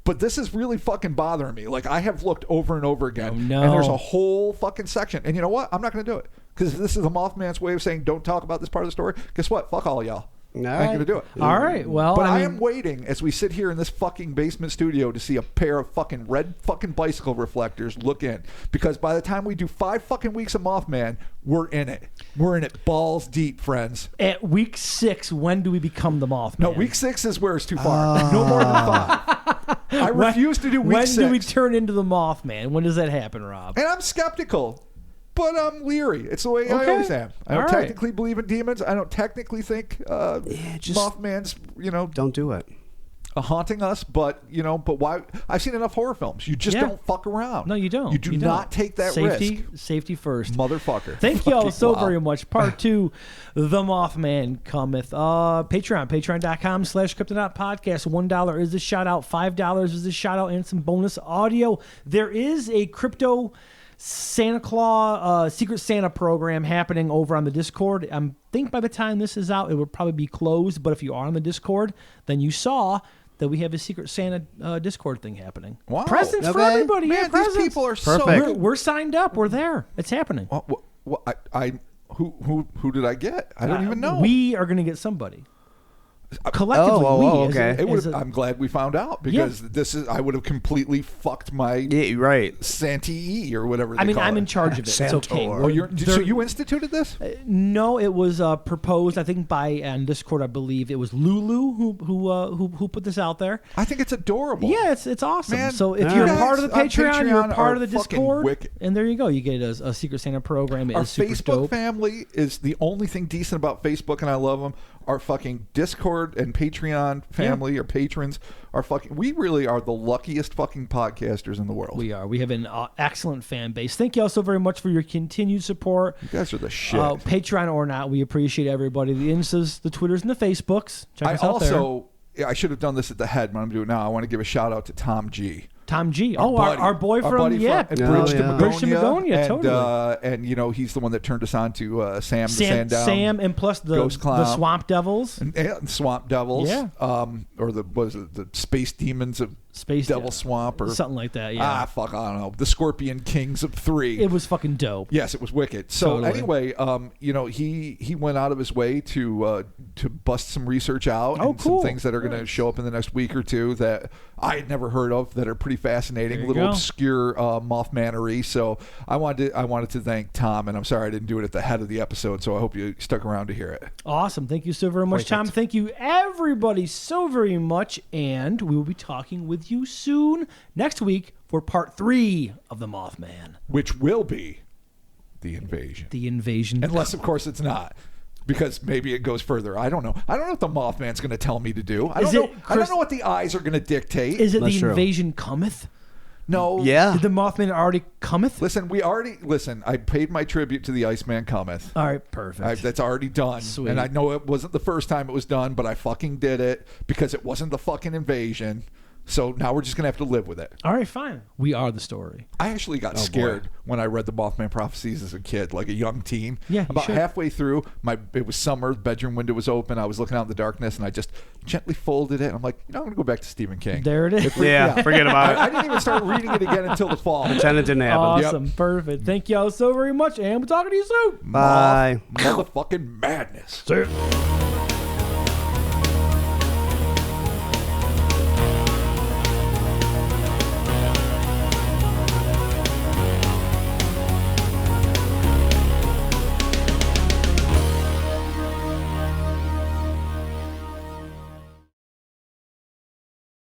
C: But this is really fucking bothering me. Like, I have looked over and over again.
A: Oh, no.
C: And there's a whole fucking section. And you know what? I'm not going to do it. Because this is the Mothman's way of saying don't talk about this part of the story. Guess what? Fuck all y'all. I ain't going to do it.
A: All right. Well,
C: But I
A: mean,
C: am waiting as we sit here in this fucking basement studio to see a pair of fucking red fucking bicycle reflectors look in. Because by the time we do 5 fucking weeks of Mothman, we're in it. We're in it balls deep, friends.
A: at week 6, when do we become the Mothman?
C: No, week 6 is where it's too far. No more than 5. I refuse to do week 6.
A: When do we turn into the Mothman? When does that happen, Rob?
C: And I'm skeptical, but I'm leary. It's the way I
A: Okay.
C: always am. I don't
A: All right.
C: technically believe in demons. I don't technically think
B: just
C: Mothman's, you know,
B: Don't do it.
C: haunting us. But, you know, but why? I've seen enough horror films. You just
A: Yeah.
C: don't fuck around.
A: No, you don't.
C: You do
A: You
C: not
A: don't.
C: take that
A: Safety,
C: risk.
A: Safety first.
C: Motherfucker.
A: Thank you all
C: Fucking
A: so
C: wow.
A: very much. Part 2, The Mothman Cometh. Patreon.com/Kryptonaut Podcast. $1 is a shout out. $5 is a shout out and some bonus audio. There is a crypto Santa Claus Secret Santa program happening over on the Discord. I think by the time this is out, it will probably be closed. But if you are on the Discord, then you saw that we have a Secret Santa Discord thing happening.
C: Wow.
A: Presents for
B: Okay.
A: everybody.
C: Man,
A: yeah,
C: these
A: presents.
C: people are so
B: Perfect.
C: good.
A: We're signed up. We're there. It's happening.
C: Who did I get? I don't even know.
A: We are going to get somebody. Collectively,
B: okay.
C: I'm glad we found out, because I would have completely fucked my
B: Yeah, right.
C: Santee or whatever they
A: I mean,
C: call
A: I'm
C: it.
A: in charge of it. It's okay.
B: Santor.
C: Oh, so you instituted this?
A: No, it was proposed. I think by on Discord. I believe it was Lulu who put this out there.
C: I think it's adorable.
A: Yeah, it's awesome.
C: Man,
A: so if
C: you
A: you're
C: guys
A: part of the
C: on
A: Patreon, you're
C: Patreon
A: part of
C: are
A: the
C: fucking
A: Discord,
C: wicked.
A: and there you go. You get a Secret Santa program.
C: Our
A: It's super
C: Facebook
A: dope.
C: family is the only thing decent about Facebook, and I love them. Our fucking Discord and Patreon family or patrons are fucking. We really are the luckiest fucking podcasters in the world.
A: We are. We have an excellent fan base. Thank you all so very much for your continued support.
C: You guys are the shit.
A: Patreon or not, we appreciate everybody. The Instas, the Twitters, and the Facebooks. Check
C: I
A: us out there.
C: also, I should have done this at the head, but I'm doing it now. I want to give a shout out to Tom G.
A: Tom G.
C: Our buddy.
A: Our boy
C: Our
A: from
C: buddy
A: yeah,
C: from
B: Bridge to
C: Begonia.
A: Bridge to Begonia,
C: and,
A: totally.
C: And you know, he's the one that turned us on to Sam the
A: Sam,
C: Sandown.
A: and plus the
C: Ghost Clown.
A: Swamp Devils.
C: And Swamp Devils.
A: Yeah.
C: Or the Space Demons of
A: Space
C: Devil
A: Devil.
C: Swamp or
A: Something like that, yeah.
C: fuck, I don't know. The Scorpion Kings of 3.
A: It was fucking dope.
C: Yes, it was wicked. So
A: Totally.
C: anyway, you know, he went out of his way to bust some research out
A: Oh,
C: and
A: cool.
C: some things that are going to show up in the next week or two that I had never heard of that are pretty fascinating,
A: There you
C: little
A: go.
C: obscure Mothmanery. So I wanted to thank Tom, and I'm sorry I didn't do it at the head of the episode. So I hope you stuck around to hear it.
A: Awesome. Thank you so very much, Tom. Thank you, everybody, so very much. And we will be talking with you soon next week for part 3 of the Mothman.
C: Which will be the invasion.
A: The invasion.
C: Unless, of course, it's not. Because maybe it goes further. I don't know. I don't know what the Mothman's going to tell me to do. I
A: Is
C: don't
A: it,
C: know. I
A: Chris-
C: don't know what the eyes are going to dictate.
A: Is it
B: That's
A: the
B: true.
A: invasion cometh?
C: No.
B: Yeah.
A: Did the Mothman already cometh?
C: Listen, I paid my tribute to the Iceman Cometh.
A: All right, perfect.
C: That's already done.
A: Sweet.
C: And I know it wasn't the first time it was done, but I fucking did it because it wasn't the fucking invasion. So now we're just going to have to live with it.
A: All right, fine. We are the story.
C: I actually got scared when I read the Mothman prophecies as a kid, like a young teen.
A: Yeah, you
C: About
A: should.
C: halfway through, it was summer, the bedroom window was open. I was looking out in the darkness, and I just gently folded it. I'm like, I'm going to go back to Stephen King.
A: There it is.
B: Yeah, forget about it.
C: I didn't even start reading it again until the fall.
B: Pretend it didn't happen.
A: Awesome. Perfect. Thank you all so very much, and we'll talk to you soon.
B: Bye.
C: Motherfucking madness.
A: See ya.